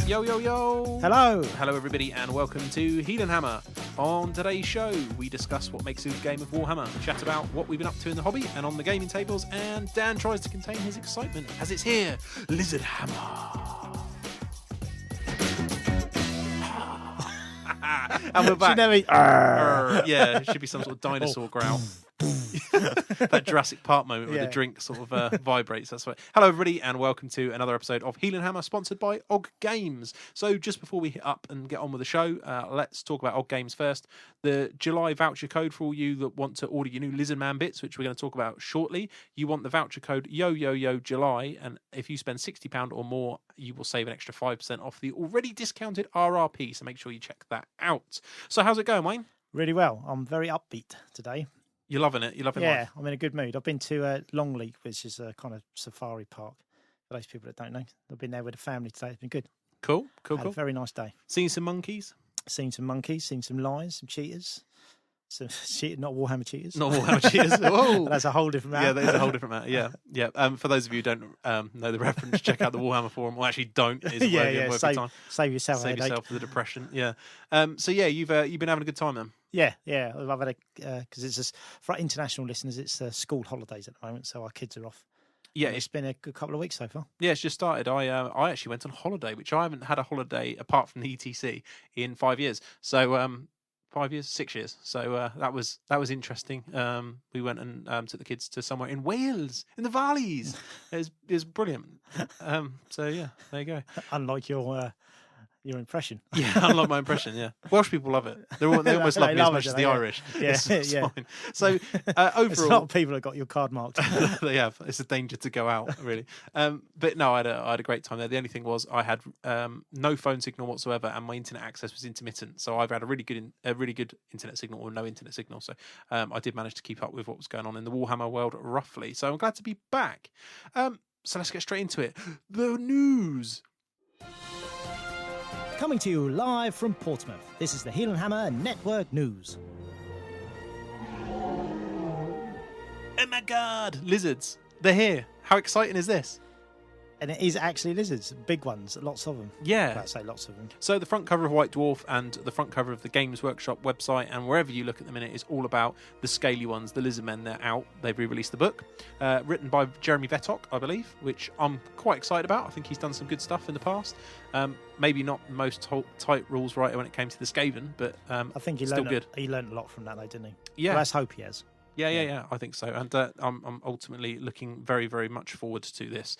Yo, yo, yo! Hello! Hello, everybody, and welcome to Heelanhammer. On today's show, we discuss what makes a good game of Warhammer, chat about what we've been up to in the hobby and on the gaming tables, and Dan tries to contain his excitement as it's here, Lizard Hammer. And we're back. Yeah, it should be some sort of dinosaur growl. That Jurassic Park moment where the drink sort of vibrates. That's right. Hello, everybody, and welcome to another episode of Heelanhammer, sponsored by OG Games. So, just before we hit up and get on with the show, let's talk about OG Games first. The July voucher code for all you that want to order your new Lizard Man bits, which we're going to talk about shortly. You want the voucher code YoYoYo and if you spend £60 or more, you will save an extra 5% off the already discounted RRP. So make sure you check that out. So, how's it going, Wayne? Really well. I'm very upbeat today. You're loving it? You're loving life? Yeah, I'm in a good mood. I've been to Longleat, which is a kind of safari park. For those people that don't know, I've been there with the family today. It's been good. Cool. Had a very nice day. Seen some monkeys? Seen some monkeys, seen some lions, some cheetahs. Some not Warhammer cheetahs. Not Warhammer cheetahs. Whoa. That's a whole different matter. Yeah, that is a whole different matter. Yeah. For those of you who don't know the reference, check out the Warhammer forum. Well, actually, don't. It's time. Save yourself. Save yourself the depression. Yeah. You've been having a good time then. Yeah. I've had because it's just for international listeners. It's school holidays at the moment, so our kids are off. Yeah, it's been a good couple of weeks so far. Yeah, it's just started. I actually went on holiday, which I haven't had a holiday apart from the ETC in 5 years. So 5 years, 6 years. So that was interesting. We went and took the kids to somewhere in Wales, in the valleys. It was brilliant. So yeah, there you go. Unlike your impression. Yeah, unlike my impression. Yeah, Welsh people love it. They almost love me as much as the Irish. Yeah, it's fine. So overall, it's a lot of people that got your card marked. They have. It's a danger to go out, really. But no, I had a great time there. The only thing was I had no phone signal whatsoever, and my internet access was intermittent. So I've had a really good internet signal or no internet signal. So I did manage to keep up with what was going on in the Warhammer world roughly. So I'm glad to be back. So let's get straight into it. The news. Coming to you live from Portsmouth, this is the Heelanhammer Network News. Oh my god, lizards. They're here. How exciting is this? And it is actually lizards, big ones, lots of them. Yeah. I'd say lots of them. So the front cover of White Dwarf and the front cover of the Games Workshop website and wherever you look at the minute is all about the scaly ones, the lizard men. They're out. They've re-released the book, written by Jeremy Vettock, I believe, which I'm quite excited about. I think he's done some good stuff in the past. Maybe not the most tight rules writer when it came to the Skaven, but I think he still good. He learned a lot from that, though, didn't he? Yeah. Well, let's hope he has. Yeah, I think so. And I'm ultimately looking very, very much forward to this.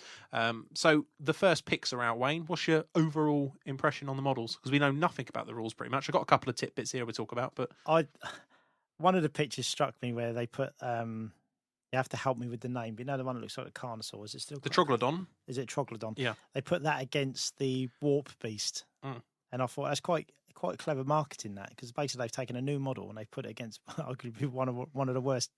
So the first picks are out, Wayne. What's your overall impression on the models? Because we know nothing about the rules pretty much. I've got a couple of tidbits here we'll talk about. But one of the pictures struck me where they put... you have to help me with the name. But you know the one that looks like a Carnosaur? Is it still... The Troglodon? Is it Troglodon? Yeah. They put that against the Warp Beast. And I thought that's quite clever marketing, that, because basically they've taken a new model and they've put it against arguably one of the worst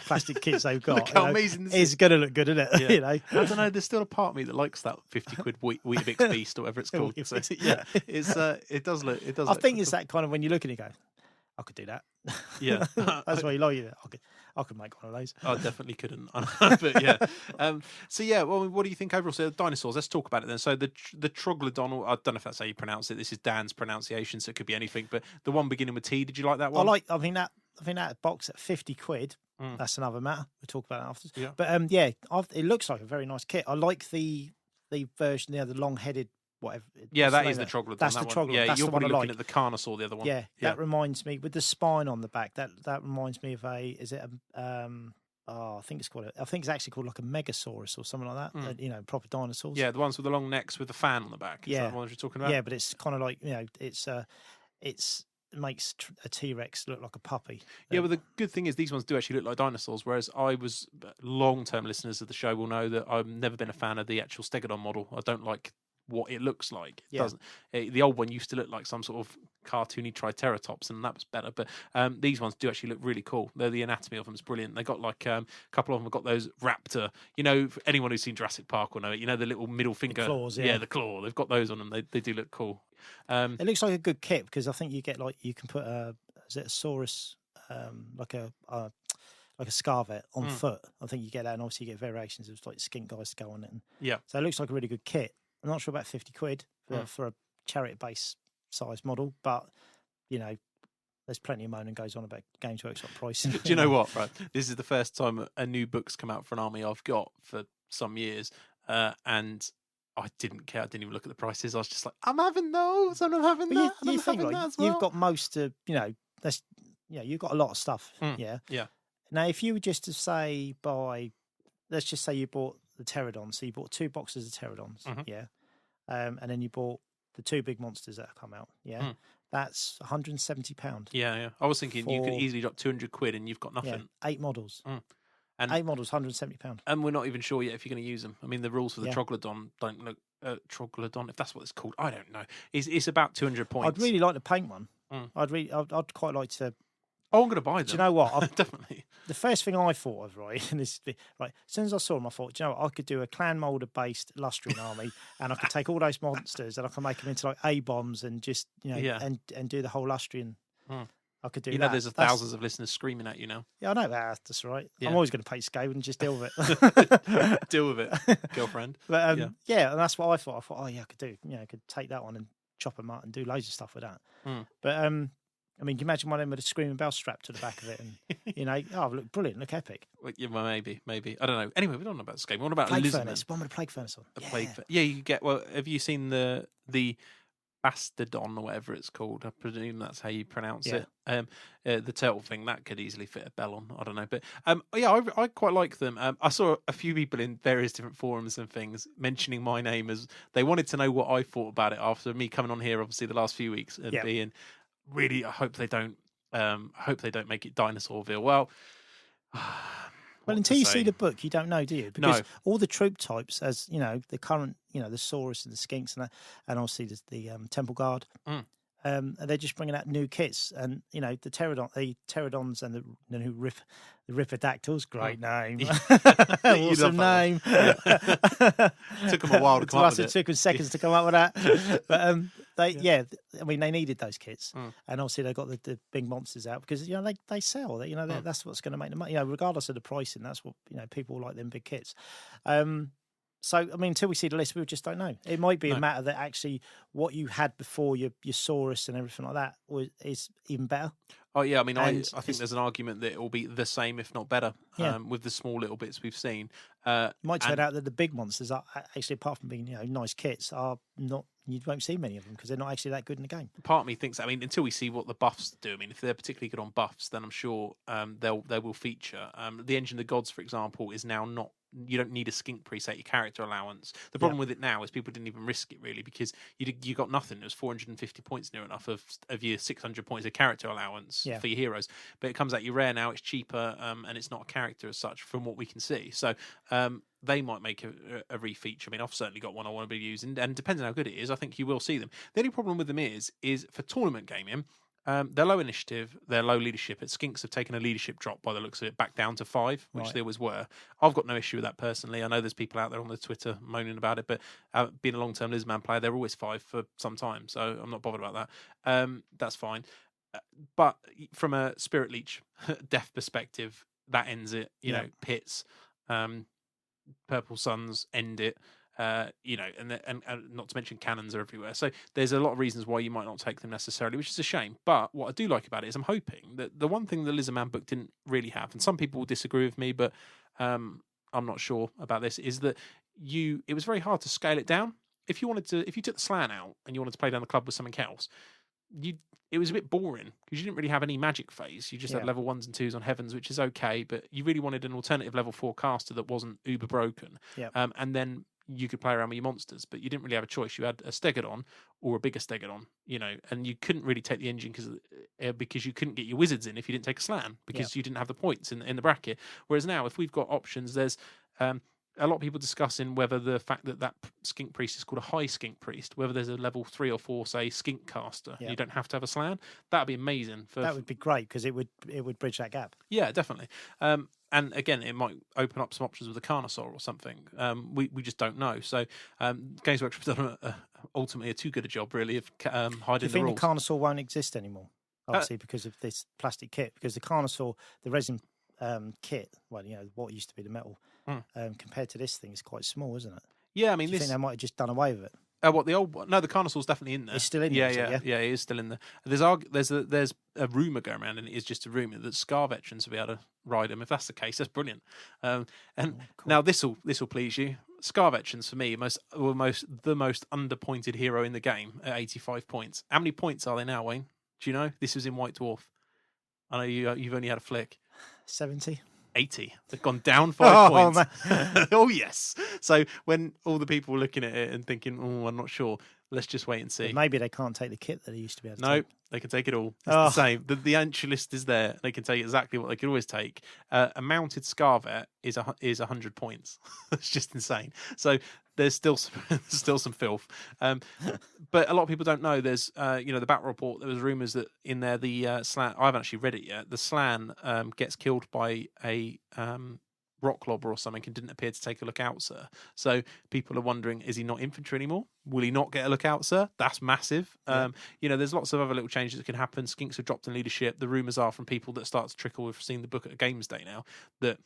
plastic kits they've got. Look how amazing this is. It's going to look good, isn't it? Yeah. You know? I don't know. There's still a part of me that likes that 50 quid Weetabix Beast or whatever it's called. So, yeah, it does look. I think it's that kind of when you look at it, you go, I could do that. Yeah, that's why you like it. I could make one of those. I definitely couldn't, but yeah. So yeah, well, what do you think overall? So dinosaurs. Let's talk about it then. So the Troglodon. I don't know if that's how you pronounce it. This is Dan's pronunciation, so it could be anything. But the one beginning with T. Did you like that one? I think that box at 50 quid. That's another matter. We'll talk about it after. Yeah. But it looks like a very nice kit. I like the version, the long-headed. Whatever. Yeah, that is the Troglodon. That's the Troglodon. Yeah, that's you're the one probably I looking like. at the Carnosaur, the other one. Yeah, that reminds me with the spine on the back. That reminds me of I think it's actually called like a Megasaurus or something like that. Proper dinosaurs. Yeah, the ones with the long necks with the fan on the back. Is that the ones you're talking about? Yeah, but it's kind of like it makes a T-Rex look like a puppy. Yeah, well, the good thing is these ones do actually look like dinosaurs, whereas long-term listeners of the show will know that I've never been a fan of the actual Stegodon model. I don't like what it looks like. It doesn't. The old one used to look like some sort of cartoony Triceratops, and that was better. But these ones do actually look really cool. The anatomy of them is brilliant. They got like a couple of them have got those raptor. You know, for anyone who's seen Jurassic Park will know it. You know, the little middle finger, the claws. Yeah, the claw. They've got those on them. They do look cool. It looks like a good kit because I think you get you can put a Saurus like a Scarvet on foot. I think you get that, and obviously you get variations of like skink guys to go on it. So it looks like a really good kit. I'm not sure about 50 quid for a chariot base size model, but there's plenty of moaning goes on about Games Workshop pricing. Do you know what? Right, this is the first time a new book's come out for an army I've got for some years, and I didn't care. I didn't even look at the prices. I was just like, I'm having those. I'm not having that. I'm having that as well. You've got most of you've got a lot of stuff. Yeah. Now, if you were just to say let's just say you bought the pterodons, so you bought 2 boxes of pterodons, and then you bought the 2 big monsters that have come out, that's £170. Yeah. I was thinking you could easily drop £200 and you've got nothing. 8 models. And 8 models, £170. And we're not even sure yet if you're going to use them. I mean, the rules for the Troglodon don't look... Troglodon, if that's what it's called, I don't know. It's about 200 points. I'd really like to paint one. I'd quite like to... Oh, I'm going to buy them. Do you know what? Definitely. The first thing I thought of, and as soon as I saw them, I thought, do you know what? I could do a clan molder-based Lustrian army, and I could take all those monsters and I can make them into like A-bombs and just, and do the whole Lustrian. I could do that. There's thousands of listeners screaming at you now. Yeah, I know that. That's right. Yeah. I'm always going to paint Scale and just deal with it. Deal with it, girlfriend. But and that's what I thought. I thought, I could do. I could take that one and chop them up and do loads of stuff with that. But I mean, can you imagine one of them with a screaming bell strapped to the back of it, and look brilliant, look epic. Well, maybe. I don't know. Anyway, we don't know about Scale. What about plague Lizardman? furnace? One with a plague furnace on. A plague. You get. Well, have you seen the Bastardon or whatever it's called? I presume that's how you pronounce it. The turtle thing that could easily fit a bell on. I don't know, but I quite like them. I saw a few people in various different forums and things mentioning my name as they wanted to know what I thought about it after me coming on here, obviously the last few weeks and being really. I hope they don't. Make it Dinosaurville. Well. Well, until you see the book, you don't know, do you? Because all the troop types, as the current, the Saurus and the Skinks and that, and obviously the Temple Guard, they're just bringing out new kits, and the pterodons and the Ripidactyls, great name, awesome name. Took them a while to come up with it. It took them seconds to come up with that, but they needed those kits, and obviously they got the big monsters out because they sell. That's what's going to make them money. Regardless of the pricing, that's what people like them big kits. So, I mean, until we see the list, we just don't know. It might be a matter that actually what you had before, your Saurus and everything like that, is even better. Oh, yeah. I mean, I think there's an argument that it will be the same, if not better, with the small little bits we've seen. Might turn out that the big monsters are actually, apart from being nice kits, are not. You won't see many of them because they're not actually that good in the game. Part of me thinks, I mean, until we see what the buffs do, I mean, if they're particularly good on buffs, then I'm sure they will feature. The Engine of the Gods, for example, is now not. You don't need a skink preset, your character allowance. The problem with it now is people didn't even risk it really because you got nothing. It was 450 points near enough of your 600 points of character allowance for your heroes. But it comes out your rare now, it's cheaper, and it's not a character as such from what we can see. So they might make a refeature. I mean, I've certainly got one I want to be using, and depending on how good it is, I think you will see them. The only problem with them is for tournament gaming, they're low initiative, they're low leadership. Skinks have taken a leadership drop by the looks of it back down to 5, which they always were. I've got no issue with that personally. I know there's people out there on the Twitter moaning about it, but being a long-term Lizardman player, they're always 5 for some time, so I'm not bothered about that. That's fine. But from a Spirit Leech death perspective, that ends it. Pits, Purple Suns end it. And not to mention cannons are everywhere. So there's a lot of reasons why you might not take them necessarily, which is a shame. But what I do like about it is I'm hoping that the one thing the Lizardman book didn't really have, and some people will disagree with me, but I'm not sure about this, is that it was very hard to scale it down. If you took the Slan out and you wanted to play down the club with something else, it was a bit boring because you didn't really have any magic phase. You just had level 1s and 2s on Heavens, which is okay, but you really wanted an alternative level 4 caster that wasn't uber broken. And then you could play around with your monsters, but you didn't really have a choice. You had a Stegodon or a bigger Stegodon, and you couldn't really take the engine because you couldn't get your wizards in if you didn't take a Slan because you didn't have the points in the bracket. Whereas now, if we've got options, there's a lot of people discussing whether the fact that skink priest is called a high skink priest, whether there's a level 3 or 4, say, skink caster, you don't have to have a Slan. That'd be amazing. That would be great because it would bridge that gap. Yeah, definitely. And again, it might open up some options with a Carnosaur or something. We just don't know. So Games Workshop has done ultimately a too good a job, really, of hiding the rules. Do you think the Carnosaur won't exist anymore? Obviously, because of this plastic kit. Because the Carnosaur, the resin kit, what used to be the metal, compared to this thing is quite small, isn't it? Yeah, I mean, Do you think they might have just done away with it? What the old one? No, the Carnosaur's definitely in there. It's still in there. there. Yeah, it is still in there. There's a rumor going around, and it is just a rumor that Scar veterans will be able to ride them. If that's the case, that's brilliant. And cool. now this will please you. Scar veterans for me the most underpointed hero in the game at 85 points. How many points are they now, Wayne? Do you know? This was in White Dwarf. I know you've only had a flick. 70. 80. They've gone down 5 points. Man. Oh, yes. So when all the people were looking at it and thinking, oh, I'm not sure, let's just wait and see. But maybe they can't take the kit that they used to be able to No, take. they can take it all. It's the same. The entry list is there. They can take exactly what they could always take. A mounted Scarvet is 100 points. It's just insane. So there's still some filth. But a lot of people don't know. There's the battle report. There was rumours that in there the Slan. I haven't actually read it yet. The Slan gets killed by a rock lobber or something and didn't appear to take a look out, sir. So people are wondering, is he not infantry anymore? Will he not get a look out, sir? That's massive. Yeah. There's lots of other little changes that can happen. Skinks have dropped in leadership. The rumours are from people that start to trickle. We've seen the book at Games Day now that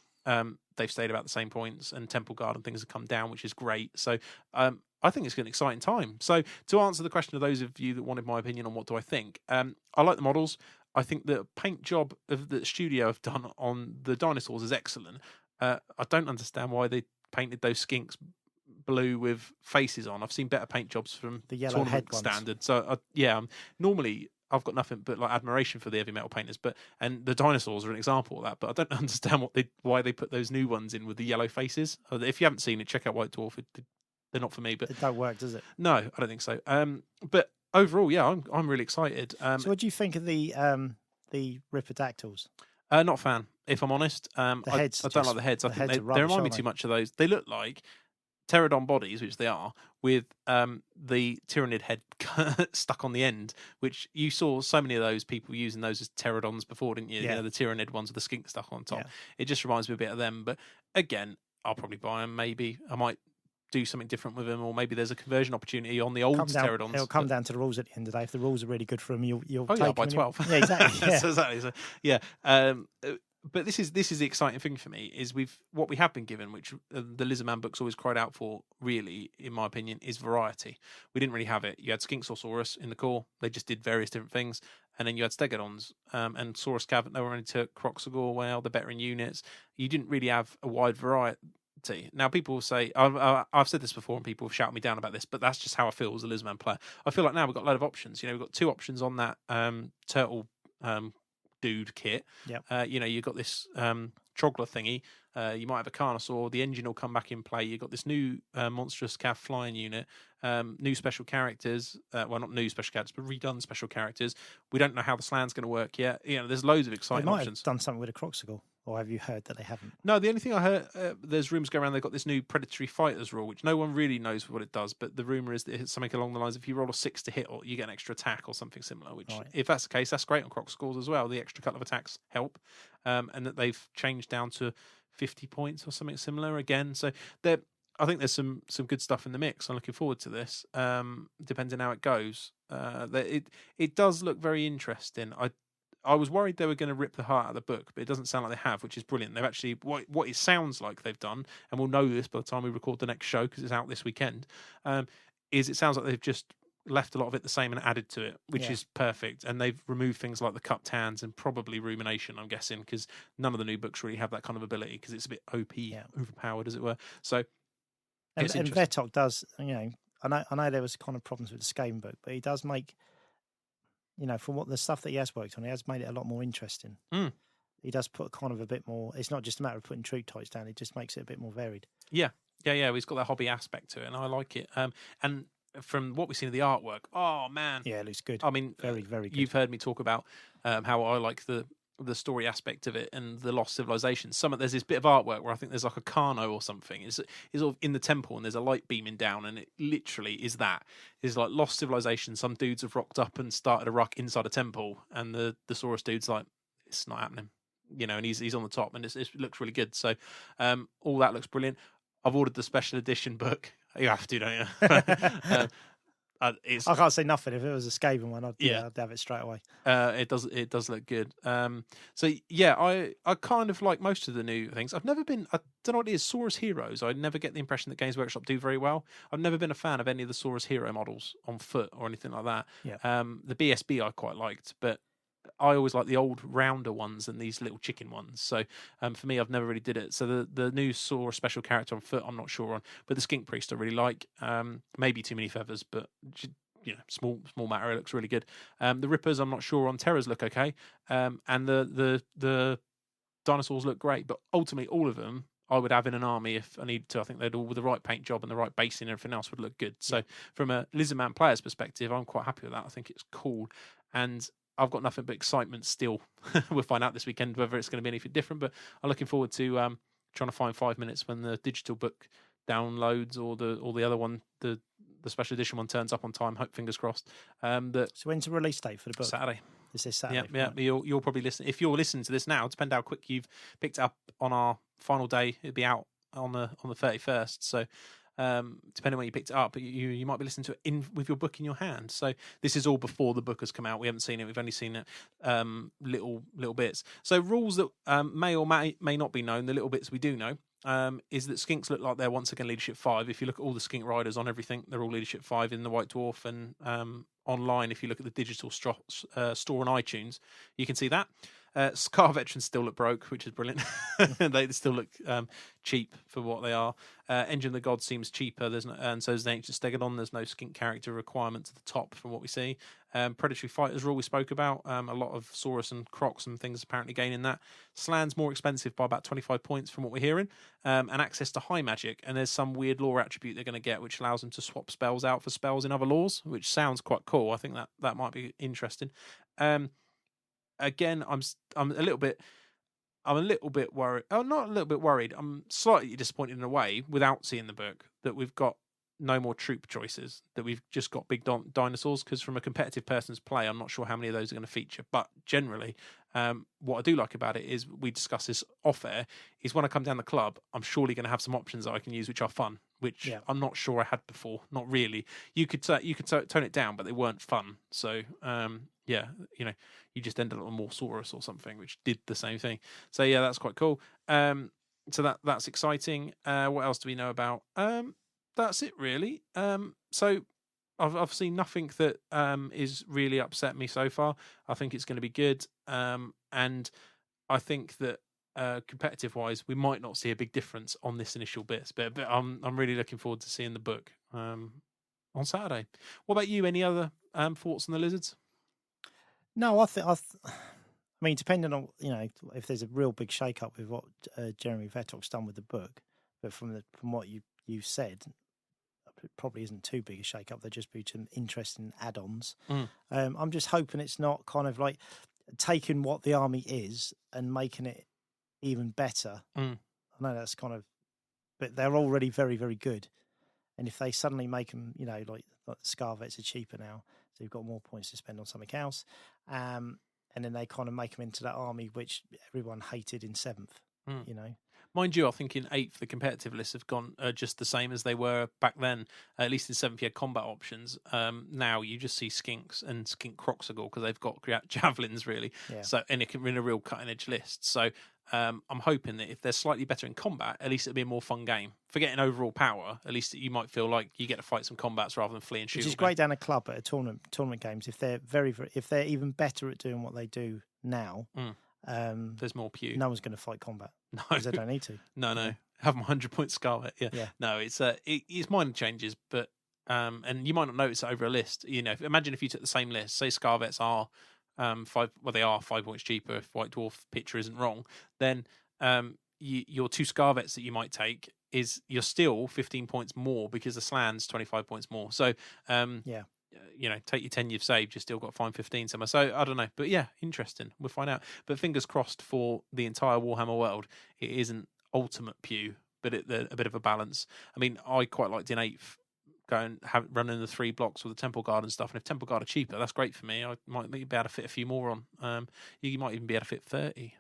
they've stayed about the same points, and Temple Guard and things have come down, which is great. So I think it's an exciting time. So to answer the question of those of you that wanted my opinion on what do I think, I like the models. I think the paint job of the studio have done on the dinosaurs is excellent. I don't understand why they painted those skinks blue with faces on. I've seen better paint jobs from the yellow tournament head standard. So normally I've got nothing but like admiration for the heavy metal painters, and the dinosaurs are an example of that. But I don't understand why they put those new ones in with the yellow faces. If you haven't seen it, check out White Dwarf. They're not for me, but it don't work, does it? No, I don't think so. But overall, yeah, I'm really excited. So what do you think of the Ripidactyls? Not a fan, if I'm honest. The heads. I don't like the heads. I think they remind me too much of those. They look like pterodon bodies, which they are, with the tyrannid head stuck on the end, which you saw so many of those people using those as pterodons before, didn't you? Yeah. The tyrannid ones with the skink stuck on top. Yeah. It just reminds me a bit of them. But again, I'll probably buy them. Maybe I might do something different with them, or maybe there's a conversion opportunity on the old pterodons. It'll come down to the rules at the end of the day. If the rules are really good for them, you'll take by 12. Yeah, exactly. Yeah. So exactly. So, yeah. But this is the exciting thing for me is what we have been given, which the Lizardman books always cried out for. Really, in my opinion, is variety. We didn't really have it. You had Skinxosaurus in the core; they just did various different things, and then you had Stegodons and Saurus Cav. They were only took Croxagore, well, the veteran units. You didn't really have a wide variety. Now, people will say, I've said this before, and people have shouted me down about this, but that's just how I feel as a Lizardman player. I feel like now we've got a load of options. We've got 2 options on that turtle dude kit. Yep. You've got this Trogler thingy. You might have a Carnosaur. The engine will come back in play. You've got this new monstrous Cav flying unit. New special characters. Well, not new special characters, but redone special characters. We don't know how the Slan's going to work yet. There's loads of exciting options. Have done something with a Croxagore, or have you heard that they haven't? No, the only thing I heard, there's rumours going around they've got this new predatory fighters rule, which no one really knows what it does, but the rumour is that it's something along the lines, if you roll a 6 to hit, you get an extra attack or something similar, which, if that's the case, that's great on Croxagores as well. The extra couple of attacks help, and that they've changed down to 50 points or something similar again. So I think there's some good stuff in the mix. I'm looking forward to this, depending on how it goes. It does look very interesting. I was worried they were going to rip the heart out of the book, but it doesn't sound like they have, which is brilliant. They've actually, what it sounds like they've done, and we'll know this by the time we record the next show because it's out this weekend, is it sounds like they've just left a lot of it the same and added to it, which is perfect. And they've removed things like the cupped hands and probably rumination, I'm guessing, because none of the new books really have that kind of ability because it's a bit OP, overpowered, as it were. So, and Vetok does, I know there was kind of problems with the Skaven book, but he does make, from what the stuff that he has worked on, he has made it a lot more interesting. He does put kind of a bit more. It's not just a matter of putting troop types down. It just makes it a bit more varied. Yeah. He's got that hobby aspect to it, and I like it. And from what we've seen of the artwork, oh man, yeah, it looks good. I mean, very, very good. You've heard me talk about how I like the story aspect of it and the lost civilization. There's this bit of artwork where I think there's like a Carno or something. It's sort of in the temple and there's a light beaming down, and it literally is that. It's like lost civilization. Some dudes have rocked up and started a ruck inside a temple, and the Saurus dude's like, it's not happening, and he's on the top, and it looks really good. So all that looks brilliant. I've ordered the special edition book. You have to, don't you? It's I can't say nothing. If it was a Skaven one, I'd have it straight away. It does look good. So yeah, I kind of like most of the new things. I don't know what it is. Saurus Heroes. I never get the impression that Games Workshop do very well. I've never been a fan of any of the Saurus Hero models on foot or anything like that. Yeah. The BSB I quite liked, but I always like the old rounder ones and these little chicken ones. So for me, I've never really did it. So the new Saurus special character on foot, I'm not sure on, but the Skink Priest I really like. Maybe too many feathers, but small matter. It looks really good. The Rippers, I'm not sure on. Terrors look okay, and the dinosaurs look great. But ultimately, all of them I would have in an army if I need to. I think they'd all, with the right paint job and the right basing and everything else, would look good. So from a Lizardman player's perspective, I'm quite happy with that. I think it's cool, and I've got nothing but excitement still. We'll find out this weekend whether it's going to be anything different. But I'm looking forward to trying to find 5 minutes when the digital book downloads or the other one, the special edition one, turns up on time. Hope, fingers crossed. So when's the release date for the book? Saturday. Is this Saturday? Yeah. You'll probably listen. If you're listening to this now, depending how quick you've picked it up on our final day, it'll be out on the 31st. So depending when you picked it up, you might be listening to it with your book in your hand. So this is all before the book has come out. We haven't seen it. We've only seen it little bits. So rules that may or may not be known. The little bits we do know. Is that skinks look like they're once again leadership 5. If you look at all the skink riders on everything, they're all leadership 5 in the White Dwarf, and online, if you look at the digital store on iTunes, you can see that. Scar veterans still look broke, which is brilliant. They still look cheap for what they are. Engine of the Gods seems cheaper. And so is the Ancient Stegodon. There's no skink character requirement to the top from what we see. Predatory Fighters rule we spoke about. A lot of Saurus and Crocs and things apparently gaining that. Slan's more expensive by about 25 points from what we're hearing. And access to high magic. And there's some weird lore attribute they're going to get, which allows them to swap spells out for spells in other laws, which sounds quite cool. I think that might be interesting. Again, I'm a little bit worried. Oh, not a little bit worried. I'm slightly disappointed in a way, without seeing the book, that we've got no more troop choices, that we've just got big dinosaurs, because from a competitive person's play, I'm not sure how many of those are going to feature. But generally, what I do like about it is, we discuss this off air, is when I come down the club, I'm surely going to have some options that I can use which are fun, which I'm not sure I had before. Not really. You could tone it down, but they weren't fun. So you just ended up on more Saurus or something, which did the same thing. So yeah, that's quite cool. So that's exciting. What else do we know about? That's it really. So I've seen nothing that is really upset me so far. I think it's going to be good, and I think that competitive wise, we might not see a big difference on this initial bits, but I'm really looking forward to seeing the book on Saturday. What about you? Any other thoughts on the Lizards? No, I mean, depending on if there's a real big shake up with what Jeremy Vettock's done with the book, but from what you said, it probably isn't too big a shake up. There just be some interesting add-ons. I'm just hoping it's not kind of like taking what the army is and making it even better. I know that's kind of, but they're already very, very good. And if they suddenly make them, like the Scar Vets are cheaper now, so you've got more points to spend on something else. And then they kind of make them into that army which everyone hated in 7th, Mind you, I think in 8th, the competitive lists have gone just the same as they were back then. At least in 7th, you had combat options. Now you just see skinks and skink Croxagore because they've got javelins, really. Yeah. So, and it can be in a real cutting-edge list. So I'm hoping that if they're slightly better in combat, at least it'll be a more fun game. Forgetting overall power, at least you might feel like you get to fight some combats rather than flee and shoot. Which is great down a club at a tournament games. If they're if they're even better at doing what they do now, there's more pew. No one's going to fight combat. No, because they don't need to. No. Have them 100-point Scarlet. Yeah. No, it's minor changes, but and you might not notice it over a list. Imagine if you took the same list. Say Scarvets are 5. Well, they are 5 points cheaper. If White Dwarf picture isn't wrong, then your 2 Scarvets that you might take is you're still 15 points more because the Slan's 25 points more. So take your 10 you've saved, you've still got 5-15 somewhere. So I don't know, but yeah, interesting. We'll find out. But fingers crossed for the entire Warhammer world, it isn't ultimate pew, but a bit of a balance. I mean, I quite liked in 8th running the 3 blocks with the Temple Guard and stuff. And if Temple Guard are cheaper, that's great for me. I might be able to fit a few more on. You might even be able to fit 30.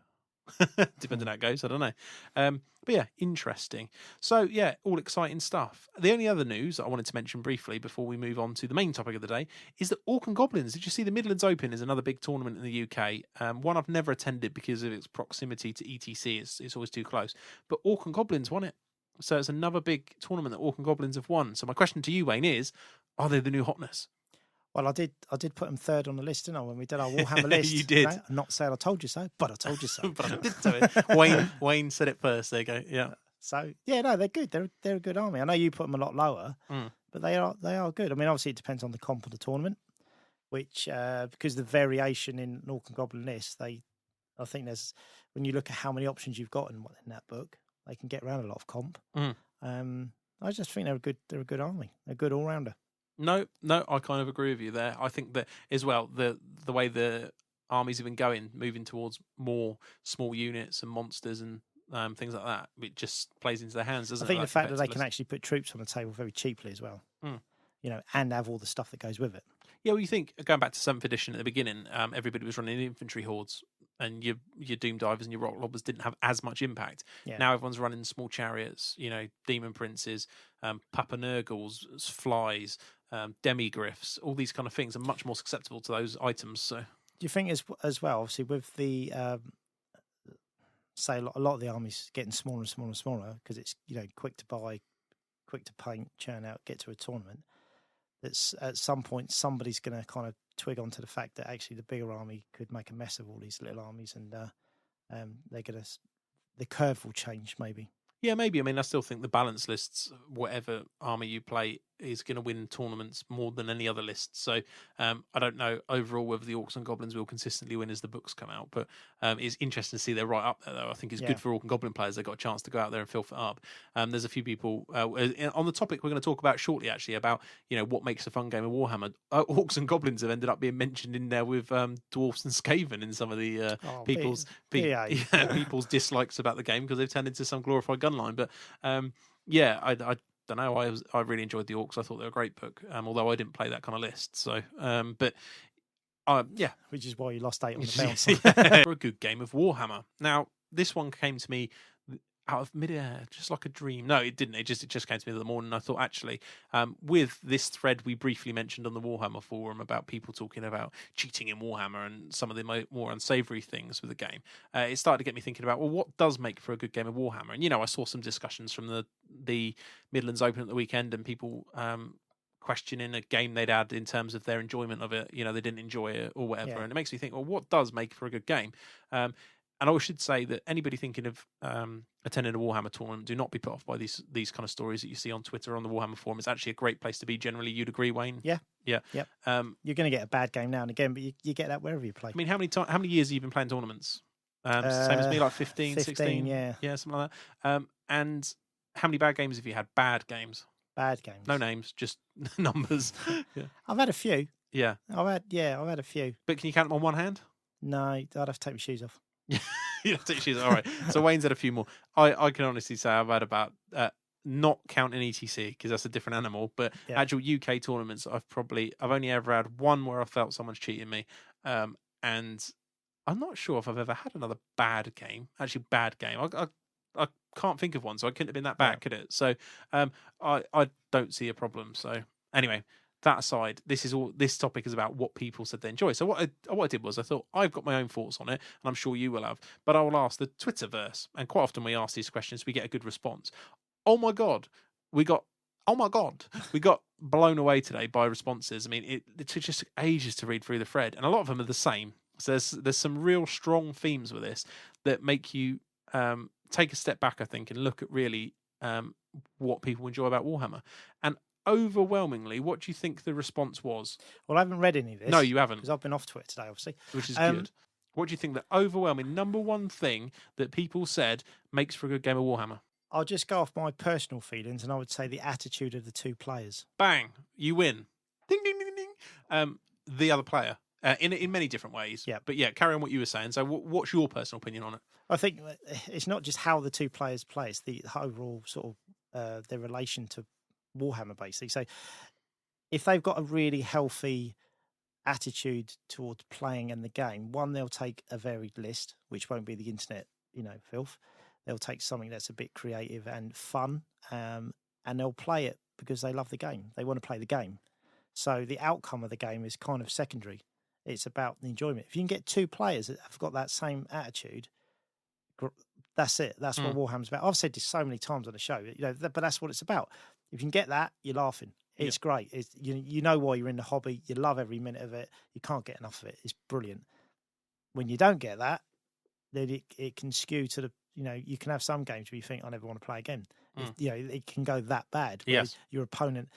Depends on how it goes. I don't know. But yeah, interesting. So yeah, all exciting stuff. The only other news that I wanted to mention briefly before we move on to the main topic of the day is that Orc and Goblins. Did you see the Midlands Open is another big tournament in the UK? One I've never attended because of its proximity to ETC. It's always too close. But Orc and Goblins won it. So it's another big tournament that Orc and Goblins have won. So my question to you, Wayne, is: are they the new hotness? Well, I did put them third on the list, didn't I, when we did our Warhammer list? You did. I'm not saying I told you so, but I told you so. But I did do it. Wayne said it first. There you go. Yeah. So yeah, no, they're good. They're a good army. I know you put them a lot lower, but they are good. I mean, obviously it depends on the comp of the tournament, which because the variation in Orc and Goblin list, I think there's when you look at how many options you've got in that book, they can get around a lot of comp. I just think they're a good army. They're a good all rounder. No, I kind of agree with you there. I think that as well, the way the armies have been going, moving towards more small units and monsters and things like that, it just plays into their hands, doesn't it? I think the fact that they can actually put troops on the table very cheaply as well, and have all the stuff that goes with it. Yeah, well, you think, going back to 7th edition at the beginning, everybody was running infantry hordes, and your Doom Divers and your Rock Lobbers didn't have as much impact. Yeah. Now everyone's running small chariots, Demon Princes, Papa Nurgles, flies, demigriffs, all these kind of things are much more susceptible to those items. So, do you think as well, obviously, with the say a lot of the armies getting smaller and smaller and smaller because it's quick to buy, quick to paint, churn out, get to a tournament. That's at some point somebody's going to kind of twig onto the fact that actually the bigger army could make a mess of all these little armies, and they're going to the curve will change maybe. Yeah, maybe. I mean, I still think the balance lists, whatever army you play, is going to win tournaments more than any other list. So I don't know overall whether the Orcs and Goblins will consistently win as the books come out, but it's interesting to see they're right up there, though. I think it's good for Orc and Goblin players. They've got a chance to go out there and filth it up. There's a few people on the topic we're going to talk about shortly, actually, about what makes a fun game of Warhammer. Orcs and Goblins have ended up being mentioned in there with Dwarfs and Skaven in some of the people's dislikes about the game because they've turned into some glorified gun line. But I don't know. I really enjoyed the Orcs. I thought they were a great book, although I didn't play that kind of list. So, which is why you lost 8 on the bounce. For a good game of Warhammer. Now, this one came to me out of midair, just like a dream. No, it didn't. It just came to me in the morning. I thought, actually, with this thread we briefly mentioned on the Warhammer forum about people talking about cheating in Warhammer and some of the more unsavoury things with the game, it started to get me thinking about, well, what does make for a good game of Warhammer? And, I saw some discussions from the Midlands Open at the weekend and people questioning a game they'd had in terms of their enjoyment of it. They didn't enjoy it or whatever. Yeah. And it makes me think, well, what does make for a good game? And I should say that anybody thinking of attending a Warhammer tournament, do not be put off by these kind of stories that you see on Twitter, on the Warhammer forum. It's actually a great place to be. Generally, you'd agree, Wayne? Yeah. Yeah. Yep. You're going to get a bad game now and again, but you get that wherever you play. I mean, how many years have you been playing tournaments? Same as me, like 15, 16? Yeah, something like that. And how many bad games have you had? Bad games? Bad games. No names, just numbers. Yeah. I've had a few. Yeah. I've had a few. But can you count them on one hand? No, I'd have to take my shoes off. You have to take your shoes off. All right. So Wayne's had a few more. I can honestly say I've had about, not counting ETC because that's a different animal, but actual UK tournaments, I've only ever had one where I felt someone's cheating me. And I'm not sure if I've ever had another bad game. Actually, bad game. I can't think of one, so I couldn't have been that bad, could it? So I don't see a problem. So anyway, that aside, this topic is about what people said they enjoy. So what I did was I thought I've got my own thoughts on it, and I'm sure you will have. But I will ask the Twitterverse, and quite often we ask these questions, we get a good response. Oh my god, we got blown away today by responses. I mean, it took just ages to read through the thread, and a lot of them are the same. So there's some real strong themes with this that make you take a step back, I think, and look at really what people enjoy about Warhammer. And overwhelmingly, what do you think the response was? Well, I haven't read any of this. No, you haven't. Because I've been off Twitter today, obviously. Which is good. What do you think the overwhelming number one thing that people said makes for a good game of Warhammer? I'll just go off my personal feelings, and I would say the attitude of the two players. Bang! You win. Ding, ding, ding, ding. The other player. In many different ways. Yeah. But yeah, carry on what you were saying. So what's your personal opinion on it? I think it's not just how the two players play, it's the overall sort of their relation to Warhammer, basically. So if they've got a really healthy attitude towards playing and the game, one, they'll take a varied list, which won't be the internet filth. They'll take something that's a bit creative and fun, and they'll play it because they love the game. They want to play the game. So the outcome of the game is kind of secondary. It's about the enjoyment. If you can get 2 players that have got that same attitude, that's it. That's what Warhammer's about. I've said this so many times on the show, but that's what it's about. If you can get that, you're laughing. It's great. It's, you know why you're in the hobby. You love every minute of it. You can't get enough of it. It's brilliant. When you don't get that, then it can skew to the, you can have some games where you think, I never want to play again. It can go that bad. Yes. Your opponent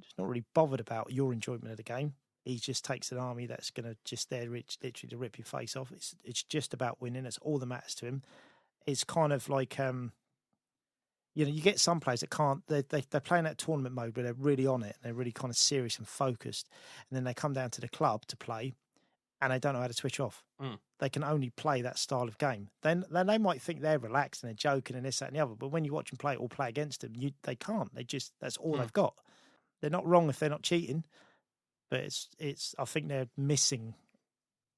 is not really bothered about your enjoyment of the game. He just takes an army that's going to just literally to rip your face off. It's just about winning. That's all that matters to him. It's kind of like, you get some players that can't. They're playing that tournament mode, but they're really on it. They're really kind of serious and focused. And then they come down to the club to play, and they don't know how to switch off. They can only play that style of game. Then they might think they're relaxed and they're joking and this, that, and the other. But when you watch them play or play against them, they can't. That's all they've got. They're not wrong if they're not cheating, but it's. I think they're missing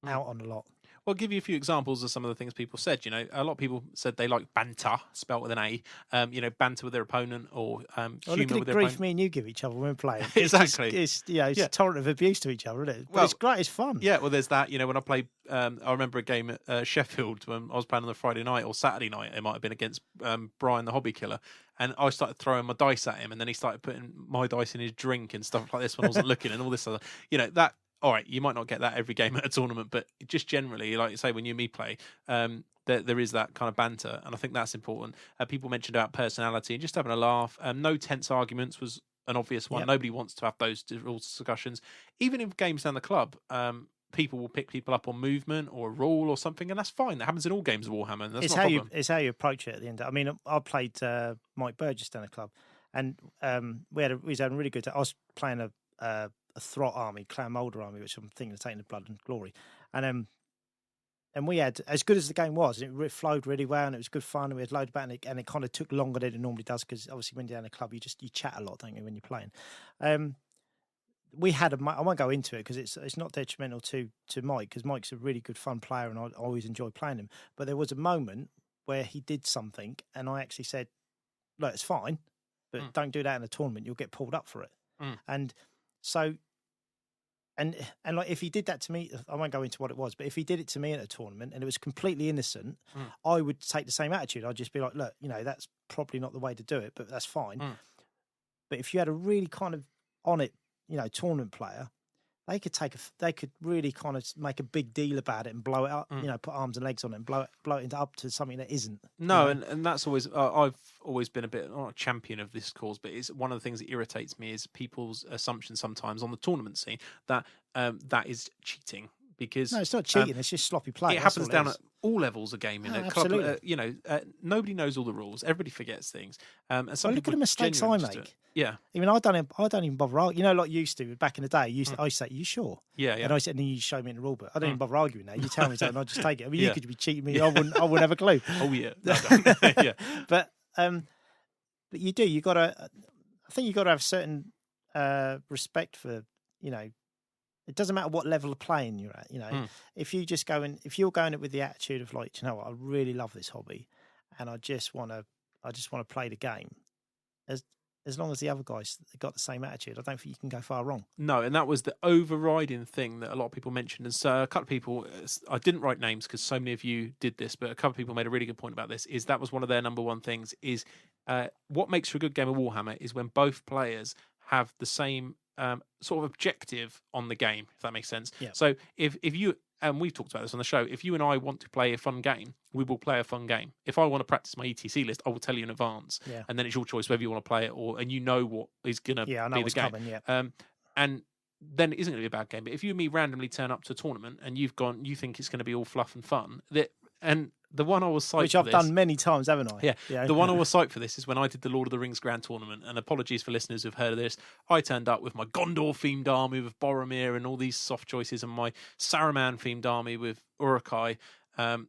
out on a lot. Well, I'll give you a few examples of some of the things people said. A lot of people said they like banter, spelt with an A. Banter with their opponent or humour with their grief opponent. Me and you give each other when we're playing. Exactly. It's a torrent of abuse to each other, isn't it? But it's great. It's fun. Yeah. Well, there's that. When I played, I remember a game at Sheffield when I was playing on the Friday night or Saturday night. It might have been against Brian, the hobby killer, and I started throwing my dice at him, and then he started putting my dice in his drink and stuff like this when I wasn't looking, and all this other. That. All right, you might not get that every game at a tournament, but just generally, like you say, when you and me play, there is that kind of banter, and I think that's important. People mentioned about personality and just having a laugh. No tense arguments was an obvious one. Yep. Nobody wants to have those discussions. Even in games down the club, people will pick people up on movement or a rule or something, and that's fine. That happens in all games of Warhammer, and that's not a problem. It's how you approach it at the end. I mean, I played Mike Burgess down the club, and we was having a really good time. I was playing a Throt army, Clan Moulder army, which I'm thinking of taking the blood and glory. And we had, as good as the game was, and it flowed really well, and it was good fun, and we had loads about it, and it kind of took longer than it normally does, because obviously when you're down the club, you chat a lot, don't you, when you're playing. We had I won't go into it because it's not detrimental to Mike, because Mike's a really good fun player, and I always enjoy playing him. But there was a moment where he did something, and I actually said, look, it's fine, but don't do that in a tournament, you'll get pulled up for it. And so, and like if he did that to me, I won't go into what it was, but if he did it to me at a tournament and it was completely innocent, I would take the same attitude. I'd just be like, look, that's probably not the way to do it, but that's fine. But if you had a really kind of on it, tournament player, they could really kind of make a big deal about it and blow it up, put arms and legs on it and blow it up to something that isn't. No, and that's always, I've always been a bit, not a champion of this cause, but it's one of the things that irritates me is people's assumption sometimes on the tournament scene that that is cheating. Because no, it's not cheating. It's just sloppy play. It happens down at all levels of gaming. Absolutely. Nobody knows all the rules. Everybody forgets things. And some look at the mistakes I make. Yeah. Even I don't even bother arguing. Like you used to back in the day. I used to say, "You sure?" Yeah. And I said, and you show me in the rule book. I don't even bother arguing now. You tell me something, I just take it. I mean, you could be cheating me. I wouldn't have a clue. Oh yeah. Yeah. But you do. I think you got to have certain respect for It doesn't matter what level of playing you're at, If you just if you're going it with the attitude of like, what, I really love this hobby, and I just want to play the game. As long as the other guys got the same attitude, I don't think you can go far wrong. No, and that was the overriding thing that a lot of people mentioned. And so a couple of people, I didn't write names because so many of you did this, but a couple of people made a really good point about this. Is that was one of their number one things. Is what makes for a good game of Warhammer is when both players have the same sort of objective on the game, if that makes sense. Yeah. So if you, and we've talked about this on the show, if you and I want to play a fun game, we will play a fun game. If I want to practice my ETC list, I will tell you in advance, and then it's your choice whether you want to play it and what is going to be the game. Coming, and then it isn't going to be a bad game. But if you and me randomly turn up to a tournament and you think it's going to be all fluff and fun, and the one I was psyched which I've done many times, haven't I? Yeah. The one I was psyched for this is when I did the Lord of the Rings Grand Tournament. And apologies for listeners who've heard of this. I turned up with my Gondor-themed army with Boromir and all these soft choices, and my Saruman-themed army with Uruk-hai, and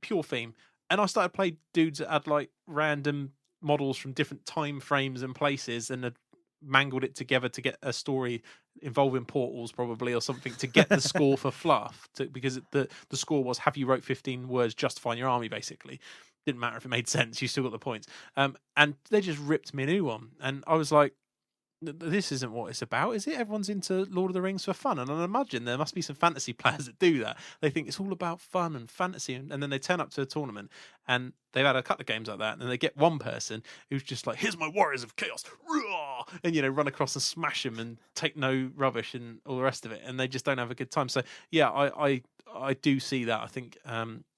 pure theme. And I started playing dudes that had like random models from different time frames and places, and mangled it together to get a story involving portals probably or something to get the score for fluff because the score was have you wrote 15 words justifying your army basically. Didn't matter if it made sense, you still got the points. And they just ripped me a new one, and I was like, this isn't what it's about, is it? Everyone's into Lord of the Rings for fun, and I imagine there must be some fantasy players that do that. They think it's all about fun and fantasy, and then they turn up to a tournament and they've had a couple of games like that, and then they get one person who's just like, here's my warriors of chaos, and run across and smash them and take no rubbish and all the rest of it, and they just don't have a good time. So yeah, I do see that. I think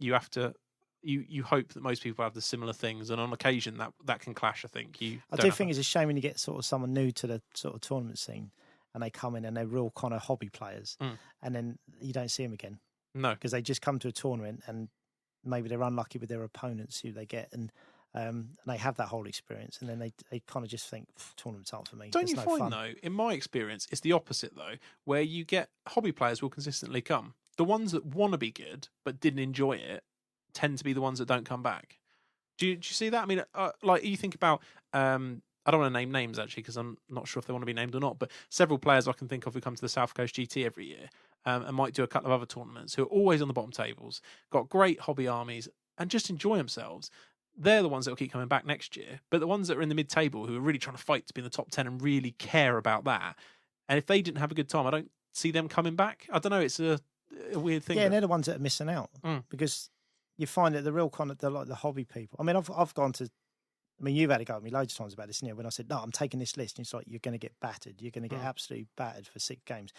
you have to. You hope that most people have the similar things, and on occasion that can clash. I think I do think it's a shame when you get sort of someone new to the sort of tournament scene, and they come in and they're real kind of hobby players, and then you don't see them again. No, because they just come to a tournament and maybe they're unlucky with their opponents who they get, and they have that whole experience, and then they kind of just think tournaments aren't for me. Don't you find though, in my experience, it's the opposite though, where you get hobby players will consistently come. The ones that want to be good but didn't enjoy it tend to be the ones that don't come back. Do you see that? I mean, like you think about, I don't want to name names actually because I'm not sure if they want to be named or not, but several players I can think of who come to the South Coast GT every year and might do a couple of other tournaments who are always on the bottom tables, got great hobby armies and just enjoy themselves. They're the ones that will keep coming back next year. But the ones that are in the mid-table who are really trying to fight to be in the top 10 and really care about that, and if they didn't have a good time, I don't see them coming back. I don't know, it's a weird thing. Yeah, and they're the ones that are missing out because you find that the real kind of the hobby people. I mean, I've gone to. I mean, you've had a go at me loads of times about this, when I said no, I'm taking this list, and it's like you're going to get battered. You're going to get absolutely battered for 6 games,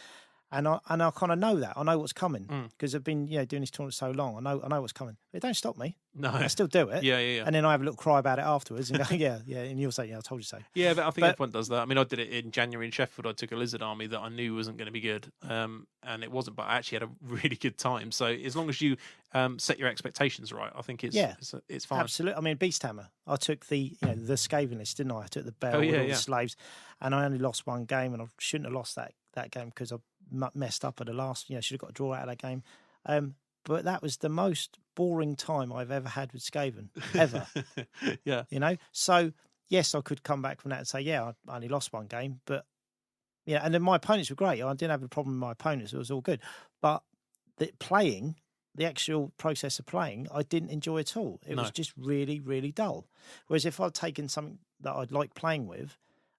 and I kind of know that. I know what's coming because I've been doing this tournament so long. I know what's coming. But it don't stop me. No, I still do it. Yeah. And then I have a little cry about it afterwards, and go, yeah, and you'll say, yeah, I told you so. Yeah, but I think everyone does that. I mean, I did it in January in Sheffield. I took a lizard army that I knew wasn't going to be good, and it wasn't. But I actually had a really good time. So as long as you set your expectations right, I think it's fine. Absolutely. I mean, Beasthammer. I took the the Skaven list, didn't I? I took the bell with all the slaves, and I only lost one game, and I shouldn't have lost that game because I messed up at the last. Should have got a draw out of that game. But that was the most boring time I've ever had with Skaven, ever. Yeah. So yes, I could come back from that and say, yeah, I only lost one game, but and then my opponents were great. I didn't have a problem with my opponents; it was all good. But the actual process of playing, I didn't enjoy at all. It was just really, really dull. Whereas if I'd taken something that I'd like playing with,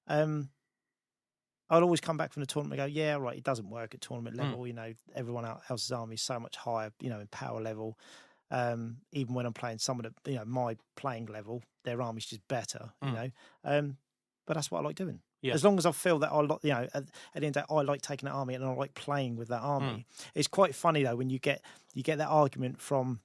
I'd always come back from the tournament and go, yeah, right, it doesn't work at tournament level. Everyone else's army is so much higher, in power level. Even when I'm playing someone at, my playing level, their army's just better, But that's what I like doing. Yeah. As long as I feel that I like, at the end of the day, I like taking that army and I like playing with that army. It's quite funny though when you get that argument from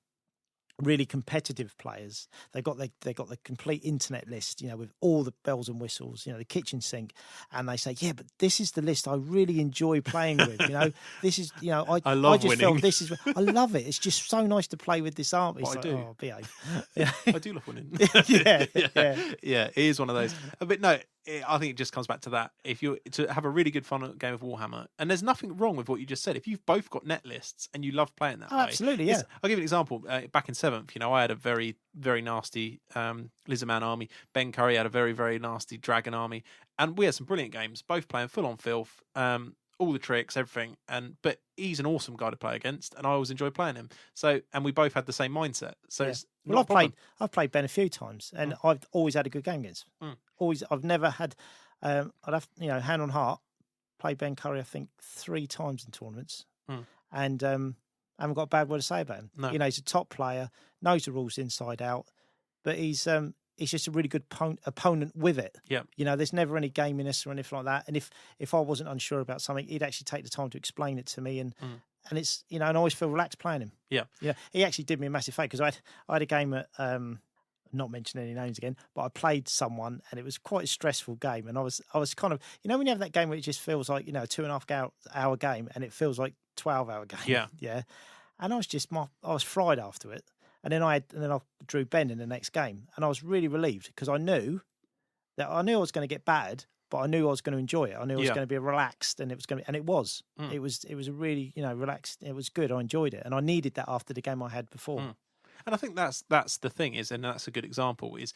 really competitive players. They got the complete internet list, with all the bells and whistles, the kitchen sink, and they say, yeah, but this is the list I really enjoy playing with. This is, I love I just winning. felt this is, I love it. It's just so nice to play with this army. I do. Oh, behave. I do love winning. yeah. It is one of those. But no, I think it just comes back to that. If you to have a really good fun game of Warhammer, and there's nothing wrong with what you just said. If you've both got net lists and you love playing that way, absolutely, yeah. I'll give you an example. Back in 7th, I had a very, very nasty Lizardman army. Ben Curry had a very, very nasty Dragon army, and we had some brilliant games. Both playing full on filth, all the tricks, everything. But he's an awesome guy to play against, and I always enjoy playing him. So, and we both had the same mindset. So, it's I've played Ben a few times, and I've always had a good game against. Always, I've never had. I'd have hand on heart, played Ben Curry I think 3 times in tournaments, and I haven't got a bad word to say about him. No. He's a top player, knows the rules inside out, but he's just a really good opponent with it. Yeah. There's never any gaminess or anything like that. And if I wasn't unsure about something, he'd actually take the time to explain it to me, and it's and I always feel relaxed playing him. Yeah. He actually did me a massive favour because I had a game at not mention any names again, but I played someone and it was quite a stressful game, and I was kind of when you have that game where it just feels like a 2.5 hour game and it feels like 12-hour game. Yeah. And I was fried after it. And then I drew Ben in the next game, and I was really relieved because I knew I was going to get battered, but I knew I was going to enjoy it. I knew it was going to be relaxed, and it was going to, and it was. It was a really relaxed. It was good. I enjoyed it, and I needed that after the game I had before. And I think that's the thing is, and that's a good example is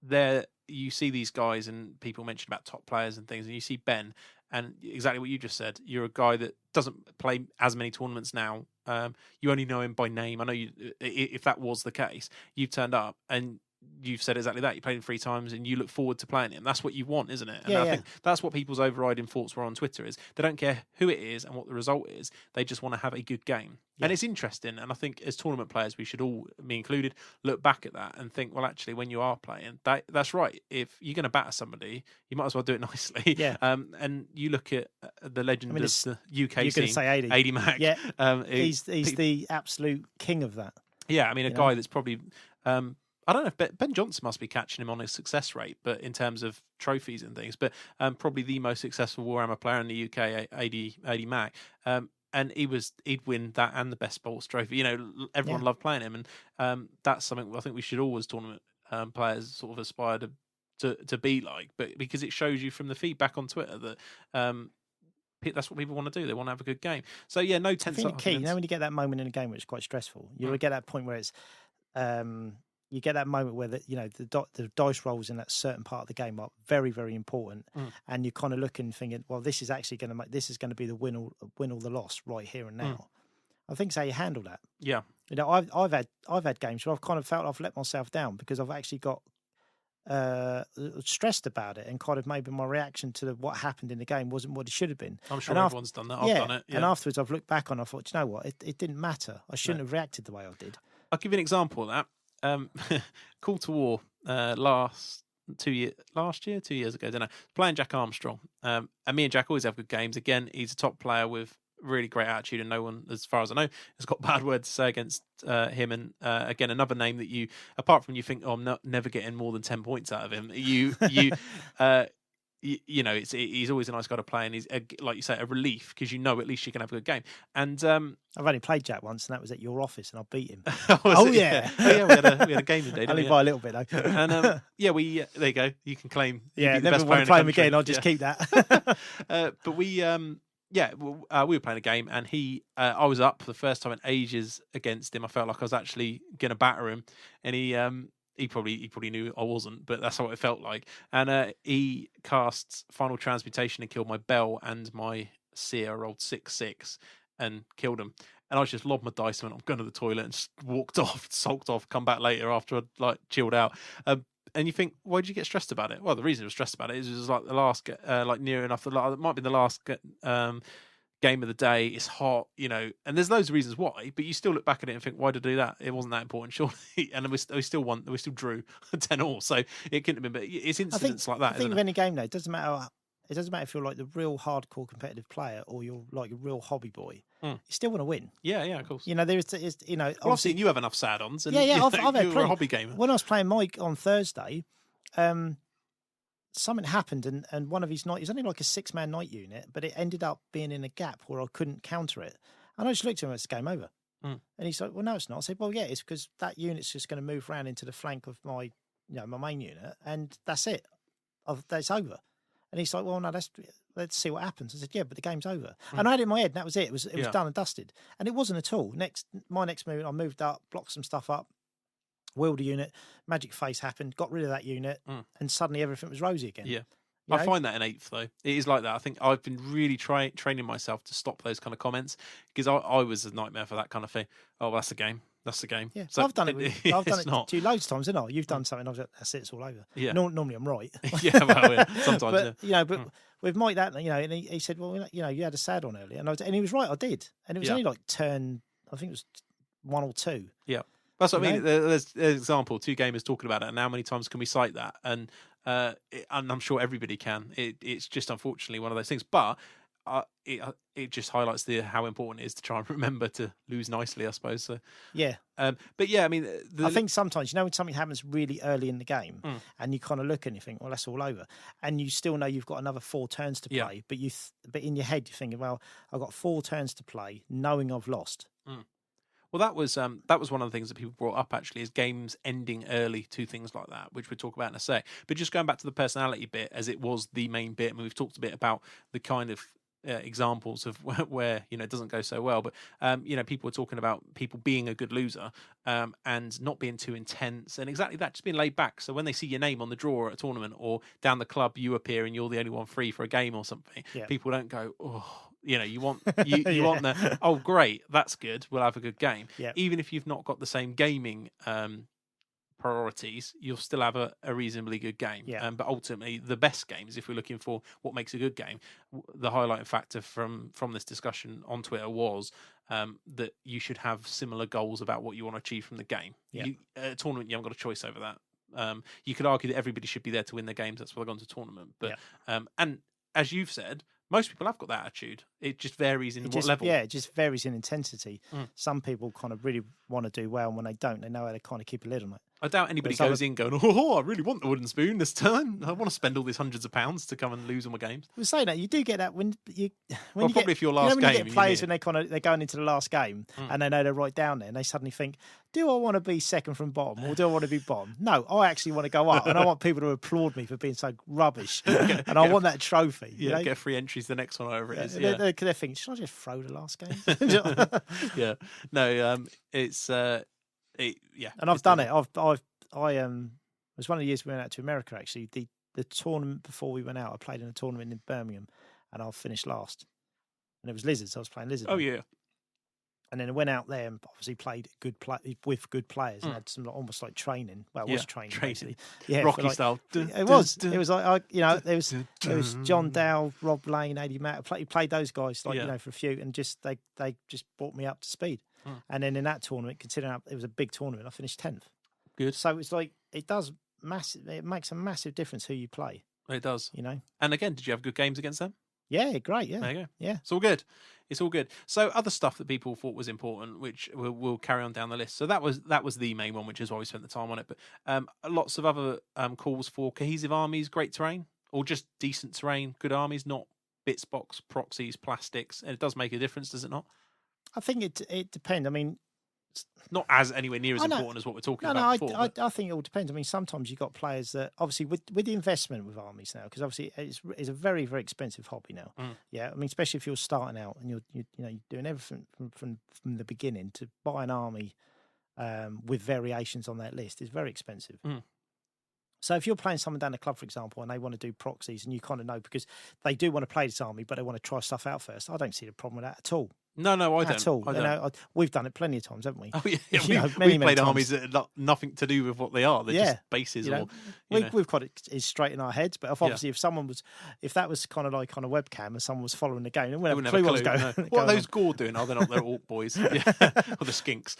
they're you see these guys and people mention about top players and things, and you see Ben, and exactly what you just said. You're a guy that doesn't play as many tournaments now. You only know him by name. I know you. If that was the case, you've turned up and you've said exactly that. You played him 3 times and you look forward to playing him. That's what you want, isn't it? And I think that's what people's overriding thoughts were on Twitter is they don't care who it is and what the result is. They just want to have a good game. Yeah. And it's interesting. And I think as tournament players, we should all, me included, look back at that and think, well, actually, when you are playing, that's right. If you're going to batter somebody, you might as well do it nicely. Yeah. And you look at the legend of the UK you're scene. You're going to say 80 Mac. Yeah. He's the absolute king of that. Yeah. I mean, a guy that's probably... I don't know if Ben Johnson must be catching him on his success rate, but in terms of trophies and things, but probably the most successful Warhammer player in the UK, 80 Mac. And he'd win that and the best sports trophy. Everyone loved playing him, and that's something I think we should all as tournament players sort of aspire to be like. But because it shows you from the feedback on Twitter that that's what people want to do. They want to have a good game. So no tense. I think the key, when you get that moment in a game where it's quite stressful, you get that point where it's. You get that moment where the dice rolls in that certain part of the game are very, very important, and you kind of looking thinking, well, this is actually going to be the win or the loss right here and now. I think it's how you handle that. Yeah, I've had games where I've kind of felt I've let myself down because I've actually got stressed about it, and kind of maybe my reaction to what happened in the game wasn't what it should have been. I'm sure everyone's done that. I've done it. Yeah. And afterwards, I've looked back on. I thought, you know what, it didn't matter. I shouldn't have reacted the way I did. I'll give you an example of that. Call to War last 2 years ago, don't know. Playing Jack Armstrong, and me and Jack always have good games. Again, he's a top player with really great attitude, and no one, as far as I know, has got bad words to say against him. And again, another name that you, apart from you think, oh, I'm never getting more than 10 points out of him. He's always a nice guy to play, and he's like you say, a relief because at least you can have a good game. And I've only played Jack once, and that was at your office, and I beat him. Yeah, we had a game today. Only by a little bit though. And there you go. You can claim. Never want to play him again. I'll just keep that. But we were playing a game, and I was up for the first time in ages against him. I felt like I was actually going to batter him, and he probably knew I wasn't, but that's how it felt like. And he cast Final Transmutation and killed my Bell and my Seer. I rolled 6/6 and killed him. And I just lobbed my dice and went, I'm going to the toilet, and just walked off, sulked off, come back later after I'd chilled out. And you think, why did you get stressed about it? Well, the reason I was stressed about it is it was like the last, near enough. It might be the last game of the day. It's hot, and there's loads of reasons why. But you still look back at it and think, why did I do that? It wasn't that important, surely. And we still won. We still drew 10-all. So it couldn't have been. But it's incidents like that. I think with any game though, it doesn't matter. It doesn't matter if you're like the real hardcore competitive player or you're like a real hobby boy. You still want to win. Yeah, of course. There's Well, I've seen you have enough sad-ons. And, I've had you're a hobby gamer. When I was playing Mike on Thursday, something happened, and one of his knights, it was only like a 6-man knight unit, but it ended up being in a gap where I couldn't counter it. And I just looked at him, it's game over. And he's like, well, no, it's not. I said, well, yeah, it's because that unit's just going to move around into the flank of my main unit, and that's it. That's over. And he's like, well, no, let's see what happens. I said, yeah, but the game's over. And I had it in my head, and that was it. It was done and dusted. And it wasn't at all. My next move, I moved up, blocked some stuff up, wheeled a unit, magic face happened, got rid of that unit, and suddenly everything was rosy again. Yeah. I find that in 8th, though. It is like that. I think I've been really training myself to stop those kind of comments because I was a nightmare for that kind of thing. Oh, well, that's the game. That's the game. Yeah, so I've done it to you loads of times, haven't I? You've done something, I've that's it, it's all over. Yeah. Normally I'm right. Sometimes. But with Mike, and he said, well, you had a sad on earlier, and he was right, I did, and it was only like turn, I think it was 1 or 2. Yeah, that's what I mean. There's an example, 2 gamers talking about it, and how many times can we cite that? And I'm sure everybody can. It's just unfortunately one of those things, but. It just highlights how important it is to try and remember to lose nicely, I suppose. So yeah, but yeah, I mean, I think sometimes when something happens really early in the game, and you kind of look and you think, well, that's all over, and you still know you've got another 4 turns to play, but but in your head you're thinking, well, I've got 4 turns to play, knowing I've lost. Well, that was one of the things that people brought up actually, is games ending early to things like that, which we'll talk about in a sec. But just going back to the personality bit, as it was the main bit, and we've talked a bit about the kind of examples of where it doesn't go so well. But people are talking about people being a good loser and not being too intense, and exactly that, just being laid back. So when they see your name on the draw at a tournament or down the club, you appear and you're the only one free for a game or something. People don't go, oh. You want you want the, oh great, that's good, we'll have a good game. Even if you've not got the same gaming priorities, you'll still have a reasonably good game. But ultimately, the best games, if we're looking for what makes a good game, the highlighting factor from this discussion on Twitter was that you should have similar goals about what you want to achieve from the game. A tournament, you haven't got a choice over that. You could argue that everybody should be there to win their games. That's why they've gone to tournament. But and as you've said, most people have got that attitude. It just varies in what level. Yeah, it just varies in intensity. Some people kind of really want to do well, and when they don't, they know how to kind of keep a lid on it. I doubt anybody goes in going, oh, I really want the wooden spoon this turn. I want to spend all these hundreds of pounds to come and lose all my games. We're saying that you do get that when you if your last game, you get players when they're going into the last game and they know they're right down there, and they suddenly think, do I want to be second from bottom or do I want to be bottom? No, I actually want to go up, and I want people to applaud me for being so rubbish, and I want that trophy. Get free entries the next one over it is. They're thinking, should I just throw the last game? It's and I've done it. I it was one of the years we went out to America. Actually, the tournament before we went out, I played in a tournament in Birmingham, and I finished last. And it was Lizards. I was playing Lizards. Oh yeah. And then I went out there and obviously played with good players and had some almost like training. Well, it was training. Basically. Yeah, Rocky style. It was. It was like there was John Dow, Rob Lane, Eddie Matt. Played those guys for a few, and they just brought me up to speed. And then in that tournament, considering it was a big tournament, I finished 10th. Good. So it's like it makes a massive difference who you play. It does. And again, did you have good games against them? Yeah, great. Yeah, there you go. Yeah, it's all good. It's all good. So other stuff that people thought was important, which we'll carry on down the list. So that was the main one, which is why we spent the time on it. But lots of other calls for cohesive armies, great terrain, or just decent terrain, good armies, not bits box, proxies, plastics. And it does make a difference, does it not? I think it depends. I mean, not as anywhere near as important as what we're talking about before. I think it all depends. I mean, sometimes you've got players that obviously with the investment with armies now, because obviously it's a very, very expensive hobby now. Yeah, I mean, especially if you're starting out and you're doing everything from the beginning to buy an army with variations on that list is very expensive. So if you're playing someone down the club, for example, and they want to do proxies, and you kind of know because they do want to play this army, but they want to try stuff out first, I don't see the problem with that at all. No, I don't. At all. I don't. We've done it plenty of times, haven't we? Oh, yeah. We've played armies that are nothing to do with what they are. They're just bases. We've got it straight in our heads, but obviously if that was kind of like on a webcam and someone was following the game, we wouldn't have a clue what was going on. What are those Gore doing? Oh, they're not. They're Orc boys. Or the Skinks.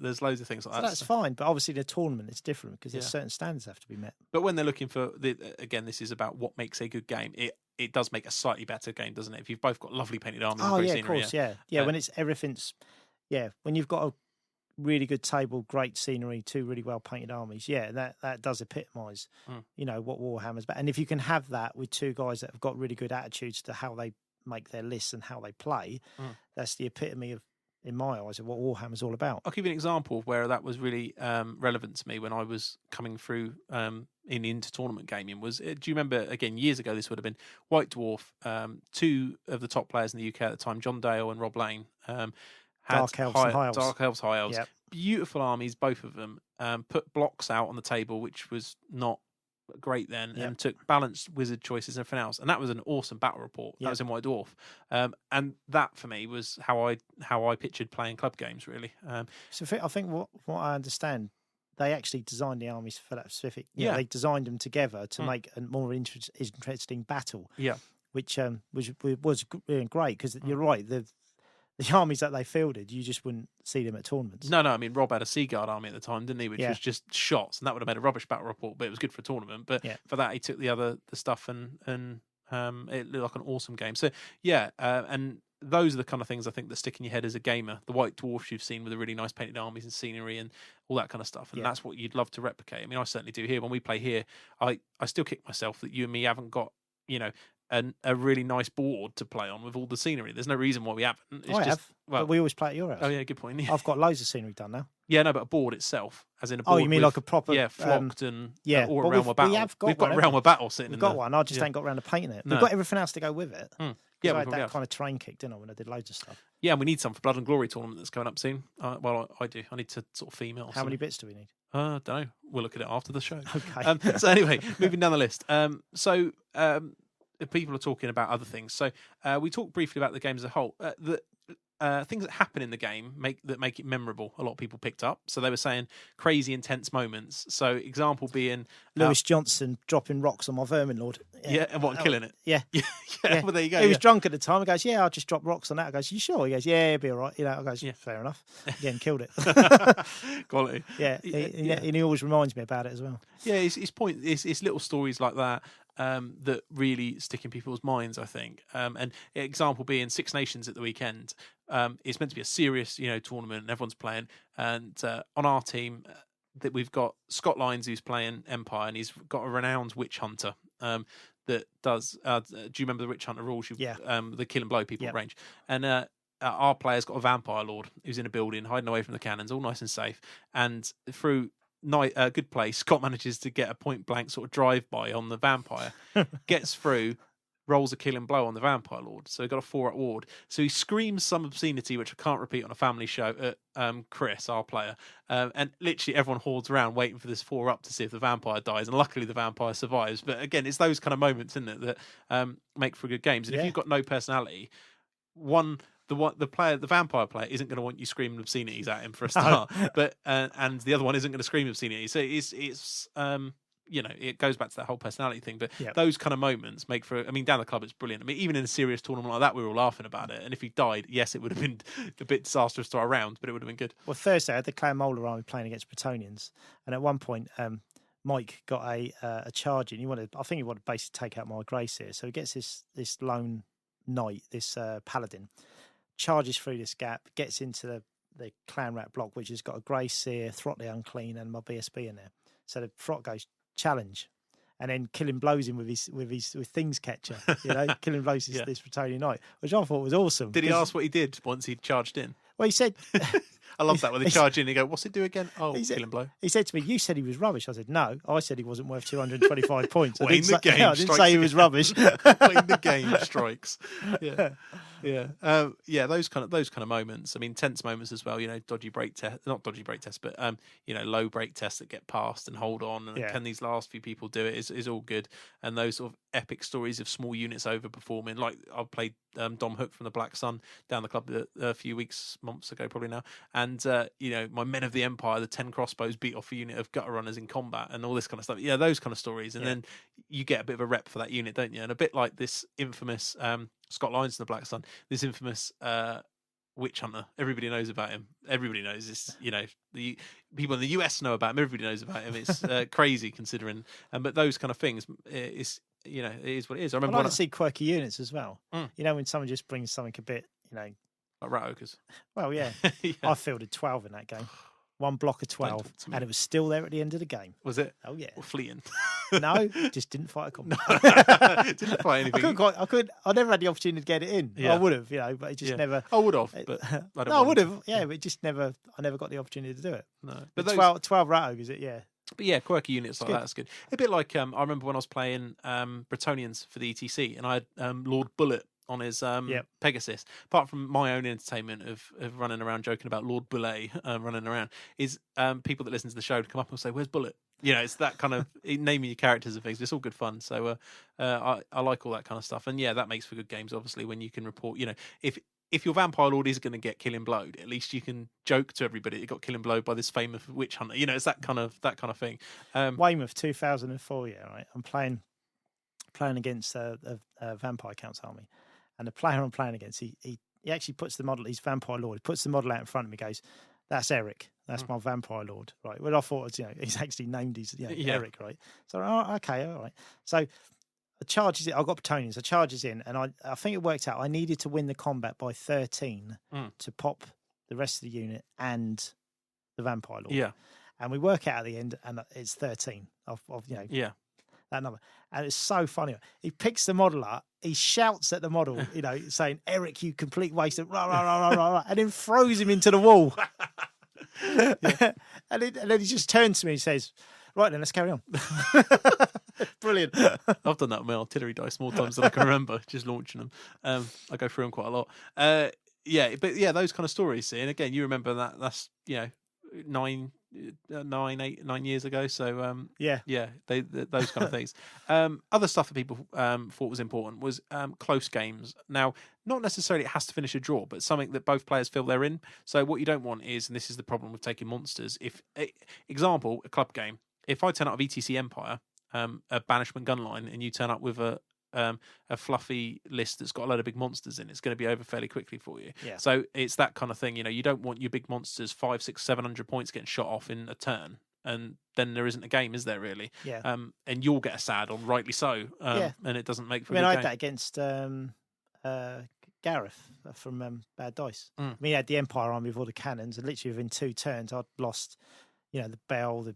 There's loads of things like that. That's fine, but obviously the tournament is different because there's certain standards have to be met. But when they're looking for, again, this is about what makes a good game. It does make a slightly better game, doesn't it? If you've both got lovely painted armies and great scenery. Of course, yeah. When it's everything's, when you've got a really good table, great scenery, two really well painted armies, that does epitomise, what Warhammer's about. And if you can have that with two guys that have got really good attitudes to how they make their lists and how they play, that's the epitome of, in my eyes, of what Warhammer's all about. I'll give you an example of where that was really relevant to me when I was coming through into tournament gaming. Do you remember, again, years ago, this would have been White Dwarf, two of the top players in the UK at the time, John Dale and Rob Lane, had Dark Elves and High Elves. Dark Elves, High Elves. Yep. Beautiful armies, both of them. Put blocks out on the table, which was not great then, and took balanced wizard choices and everything else, and that was an awesome battle report. That was in White Dwarf, and that for me was how I pictured playing club games really. So I think what I understand, they actually designed the armies for that specific. They designed them together to make a more interesting battle. Yeah, which was great because you're right. The armies that they fielded, you just wouldn't see them at tournaments. No. I mean, Rob had a Seaguard army at the time, didn't he? Which was just shots, and that would have made a rubbish battle report, but it was good for a tournament. But for that, he took the stuff and it looked like an awesome game. So and those are the kind of things I think that stick in your head as a gamer. The White Dwarfs you've seen with the really nice painted armies and scenery and all that kind of stuff, and that's what you'd love to replicate. I mean, I certainly do here. When we play here, I still kick myself that you and me haven't got a really nice board to play on with all the scenery. There's no reason why we haven't. I have. But we always play at your house. Oh yeah, good point. Yeah. I've got loads of scenery done now. Yeah, no, but a board itself, as in a board. Oh, you mean like a proper? Flocked and all around a battle. We've got a realm of battle sitting. We've got one. I just ain't got around to painting it. We've got everything else to go with it. Yeah, I we had probably that have. kind of train kick, didn't I, when I did loads of stuff. Yeah, and we need some for Blood and Glory tournament that's coming up soon. Well, I do. I need to sort of female. How many bits do we need? Don't know. We'll look at it after the show. Okay. So anyway, moving down the list. If people are talking about other things. So we talked briefly about the game as a whole. Things that happen in the game make it memorable. A lot of people picked up. So they were saying crazy intense moments. So example being Lewis Johnson dropping rocks on my Vermin Lord. Yeah, and killing it. Yeah. Yeah. Well, there you go. He was drunk at the time. He goes, "Yeah, I'll just drop rocks on that." I goes, "You sure?" He goes, "Yeah, it'll be all right." I goes, "Yeah, fair enough." Again, killed it. Quality. Yeah, and he always reminds me about it as well. Yeah, it's little stories like that that really stick in people's minds, I think. And example being Six Nations at the weekend. It's meant to be a serious, tournament, and everyone's playing. And on our team, that we've got Scott Lyons who's playing Empire, and he's got a renowned witch hunter that does. Do you remember the witch hunter rules? The kill and blow people range, and our player's got a vampire lord who's in a building hiding away from the cannons, all nice and safe. And through good play, Scott manages to get a point blank sort of drive by on the vampire, gets through, rolls a kill and blow on the vampire lord, so he got a 4 at ward. So he screams some obscenity which I can't repeat on a family show at Chris, our player, and literally everyone hoards around waiting for this 4 up to see if the vampire dies, and luckily the vampire survives. But again, it's those kind of moments, isn't it, that make for good games. And if you've got no personality, the vampire player isn't going to want you screaming obscenities at him for a start, but and the other one isn't going to scream obscenities. So it's it goes back to that whole personality thing. But those kind of moments make for. I mean, down the club, it's brilliant. I mean, even in a serious tournament like that, we were all laughing about it. And if he died, yes, it would have been a bit disastrous to our round, but it would have been good. Well, Thursday I had the Clan Molar army playing against Bretonians, and at one point, Mike got a charge in. I think he wanted to basically take out my Grace here. So he gets this lone knight, this paladin, charges through this gap, gets into the clan rat block, which has got a Grey Seer, Throtley Unclean, and my BSB in there. So the Throt goes challenge, and then Killing blows him with things catcher. Killing blows this Bretonian knight, which I thought was awesome. Did he ask what he did once he'd charged in? Well, he said. I love that when they charge in. They go, "What's it do again?" Oh, Killing blow. He said to me, "You said he was rubbish." I said, "No, I said he wasn't worth 225 points." I didn't say he was rubbish. When the game strikes, those kind of moments. I mean, tense moments as well. Dodgy brake test, not dodgy brake test, but low brake tests that get passed and hold on. And can these last few people do it? Is all good. And those sort of epic stories of small units overperforming. Like I played Dom Hook from the Black Sun down the club a few months ago, probably now. And, my Men of the Empire, the 10 crossbows beat off a unit of gutter runners in combat and all this kind of stuff. Yeah, those kind of stories. And then you get a bit of a rep for that unit, don't you? And a bit like this infamous Scott Lyons in the Black Sun, this infamous witch hunter. Everybody knows about him. Everybody knows this. The people in the US know about him. Everybody knows about him. It's crazy considering. But those kind of things, it is what it is. I remember I like to see quirky units as well. When someone just brings something a bit, like Rat Ogres. Well, yeah. I fielded 12 in that game. One block of 12, and it was still there at the end of the game. Was it? Oh, yeah. Or fleeing? No, just didn't fight a combat. Didn't fight anything. I never had the opportunity to get it in. Yeah. I would have, but it just never. I would have, but I would have, but it just never. I never got the opportunity to do it. No, but 12 Rat Ogres, But yeah, quirky units like that's good. A bit like I remember when I was playing Bretonians for the ETC, and I had Lord Bullet on his Pegasus. Apart from my own entertainment of running around joking about Lord Bullet running around, is people that listen to the show to come up and say, "Where's Bullet?" It's that kind of naming your characters and things. It's all good fun. So I like all that kind of stuff. And yeah, that makes for good games. Obviously, when you can report, if your vampire lord is going to get killing blowed, at least you can joke to everybody that got killing blowed by this famous witch hunter. It's that kind of thing. Weymouth 2004. Yeah, right. I'm playing against a vampire count's army. And the player I'm playing against, he actually puts the model, he's vampire lord, he puts the model out in front of me, goes, "That's Eric. That's my vampire lord." Right. Well, I thought, he's actually named Eric, right? So, okay, all right. So I charges it. I've got Bretonians. I charges in, and I think it worked out. I needed to win the combat by 13 to pop the rest of the unit and the vampire lord. Yeah. And we work out at the end, and it's 13 of that number. And it's so funny. He picks the model up, he shouts at the model, saying, "Eric, you complete waste of rah, rah, rah, rah, rah," and then throws him into the wall. and then he just turns to me and says, "Right then, let's carry on." Brilliant. I've done that with my artillery dice more times than I can remember, just launching them. I go through them quite a lot. Those kind of stories. See, and again, you remember that. That's 9 years ago. So those kind of things. Other stuff that people thought was important was close games. Now, not necessarily it has to finish a draw, but something that both players feel they're in. So what you don't want is, and this is the problem with taking monsters. Example, a club game. If I turn out of ETC Empire, a banishment gun line, and you turn up with a fluffy list that's got a load of big monsters in, it's going to be over fairly quickly for you. Yeah. So it's that kind of thing. You don't want your big monsters 500, 600, 700 points getting shot off in a turn, and then there isn't a game, is there really? Yeah. And you'll get a sad on, rightly so. And it doesn't make for. I had that against Gareth from Bad Dice. He had the Empire army with all the cannons, and literally within 2 turns, I'd lost, the bell, the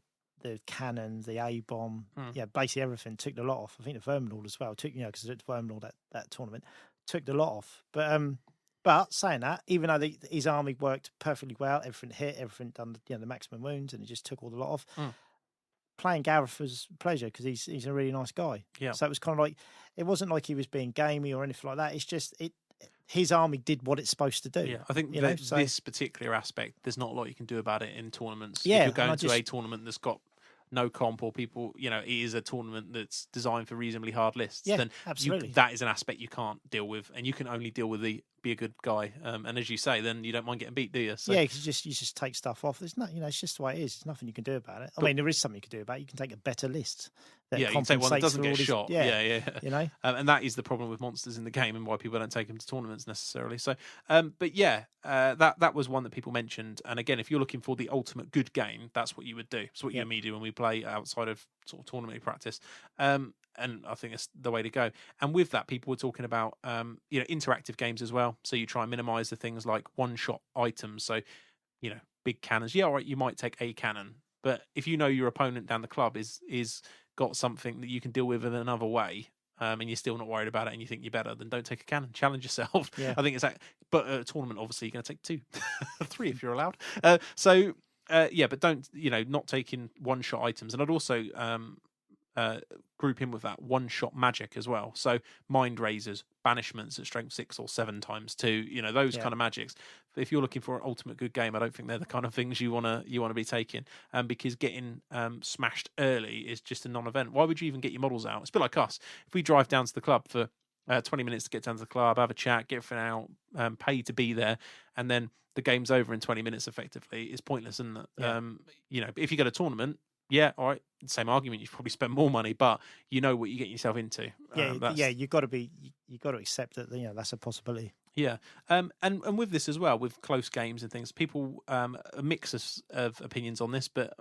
cannon, the A-bomb, basically everything. Took the lot off. I think the Verminal as well. Took, because I took the Verminal that tournament. Took the lot off. But saying that, even though his army worked perfectly well, everything hit, everything done, the maximum wounds, and it just took all the lot off. Playing Gareth was a pleasure because he's a really nice guy. Yeah. So it was kind of like, it wasn't like he was being gamey or anything like that. It's just his army did what it's supposed to do. Yeah, I think this particular aspect, there's not a lot you can do about it in tournaments. Yeah, if you're going to a tournament that's got no comp, or people, it is a tournament that's designed for reasonably hard lists, then absolutely. That is an aspect you can't deal with, and you can only deal with be a good guy. And as you say, then you don't mind getting beat, do you? So, because you just take stuff off. There's not, it's just the way it is. There's nothing you can do about it. I mean, there is something you can do about it. You can take a better list. You can take one that doesn't get shot. Yeah. And that is the problem with monsters in the game, and why people don't take them to tournaments necessarily. So, that was one that people mentioned. And again, if you're looking for the ultimate good game, that's what you would do. It's what you and me do when we play outside of sort of tournament practice. And I think it's the way to go. And with that, people were talking about interactive games as well. So you try and minimise the things like one-shot items. So, big cannons. Yeah, all right, you might take a cannon, but if your opponent down the club is got something that you can deal with in another way, and you're still not worried about it, and you think you're better, then don't take a cannon. Challenge yourself. Yeah. I think it's that. But at a tournament, obviously, you're going to take 2, 3 if you're allowed. But don't not taking one-shot items. And I'd also group in with that one-shot magic as well. So mind razors, banishments at strength 6 or 7 times 2. Those kind of magics. If you're looking for an ultimate good game, I don't think they're the kind of things you want to be taking. Because getting smashed early is just a non-event. Why would you even get your models out? It's a bit like us. If we drive down to the club for 20 minutes to get down to the club, have a chat, get everything out, pay to be there, and then the game's over in 20 minutes effectively, it's pointless, isn't it? Yeah. If you go to a tournament, yeah, all right, same argument. You probably spend more money, but you know what you get yourself into. You've got to accept that that's a possibility. Yeah, and with this as well, with close games and things, people a mix of opinions on this, but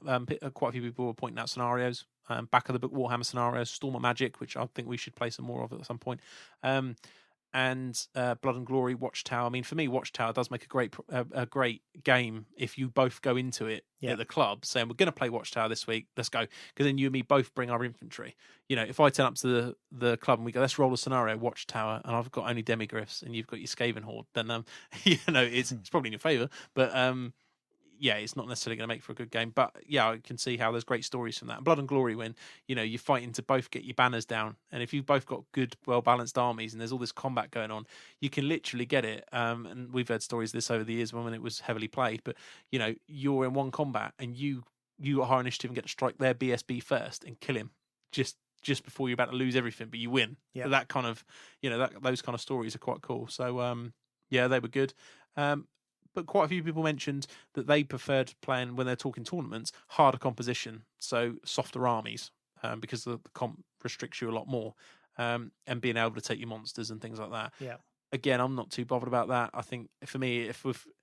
quite a few people were pointing out scenarios, back of the book Warhammer scenarios, Storm of Magic, which I think we should play some more of at some point. And Blood and Glory, Watchtower. I mean, for me, Watchtower does make a great game if you both go into it at the club saying, we're going to play Watchtower this week, let's go. Because then you and me both bring our infantry. If I turn up to the club and we go, let's roll a scenario, Watchtower, and I've got only demigryphs and you've got your Skaven Horde, then, it's probably in your favour. But, it's not necessarily going to make for a good game, but I can see how there's great stories from that. Blood and Glory, when you're fighting to both get your banners down, and if you've both got good, well balanced armies, and there's all this combat going on, you can literally get it. And we've heard stories of this over the years when it was heavily played. But you're in one combat, and you got higher initiative and get to strike their BSB first and kill him just before you're about to lose everything, but you win. Yeah. That kind of those kind of stories are quite cool. So they were good. But quite a few people mentioned that they preferred playing, when they're talking tournaments, harder composition, so softer armies, because the comp restricts you a lot more, and being able to take your monsters and things like that. Yeah. Again, I'm not too bothered about that. I think for me,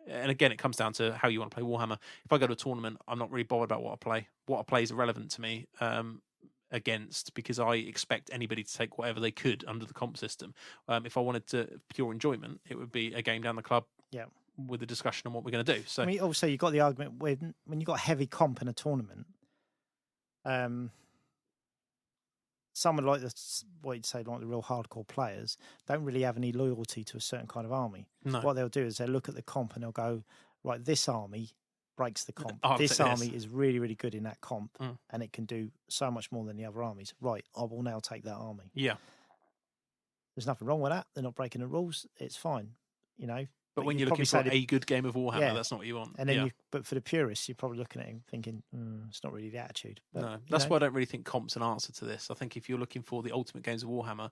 and again, it comes down to how you want to play Warhammer. If I go to a tournament, I'm not really bothered about what I play. What I play is irrelevant to me. Against, because I expect anybody to take whatever they could under the comp system. If I wanted pure enjoyment, it would be a game down the club. Yeah. With a discussion on what we're going to do. So, also you've got the argument when you've got heavy comp in a tournament, someone like what you'd say, like the real hardcore players, don't really have any loyalty to a certain kind of army. No. What they'll do is they'll look at the comp and they'll go, right, this army breaks the comp. Oh, This yes. army is really, really good in that comp, and it can do so much more than the other armies. Right, I will now take that army. Yeah. There's nothing wrong with that. They're not breaking the rules. It's fine, you know. But when you're looking for a good game of Warhammer, that's not what you want. And then but for the purists, you're probably looking at him thinking, it's not really the attitude. But, no, that's why I don't really think comp's an answer to this. I think if you're looking for the ultimate games of Warhammer,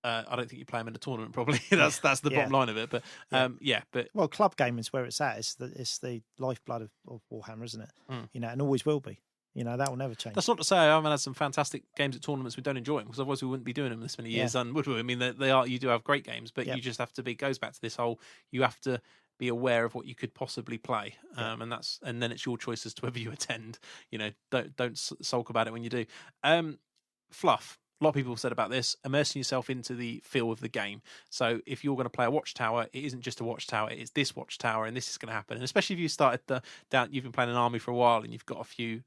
I don't think you play them in a tournament. Probably that's the bottom line of it. But well, club gaming is where it's at. It's the lifeblood of Warhammer, isn't it? You know, and always will be. You know, that will never change. That's not to say I haven't had some fantastic games at tournaments we don't enjoy them, because otherwise we wouldn't be doing them this many years. And would we? I mean, you do have great games, but you just have to be. It goes back to this whole. You have to be aware of what you could possibly play, and then it's your choice as to whether you attend. You know, don't sulk about it when you do. Fluff. A lot of people have said about this, immersing yourself into the feel of the game. So if you're going to play a watchtower, it isn't just a watchtower, it's this watchtower, and this is going to happen. And especially if you started you've been playing an army for a while and you've got a few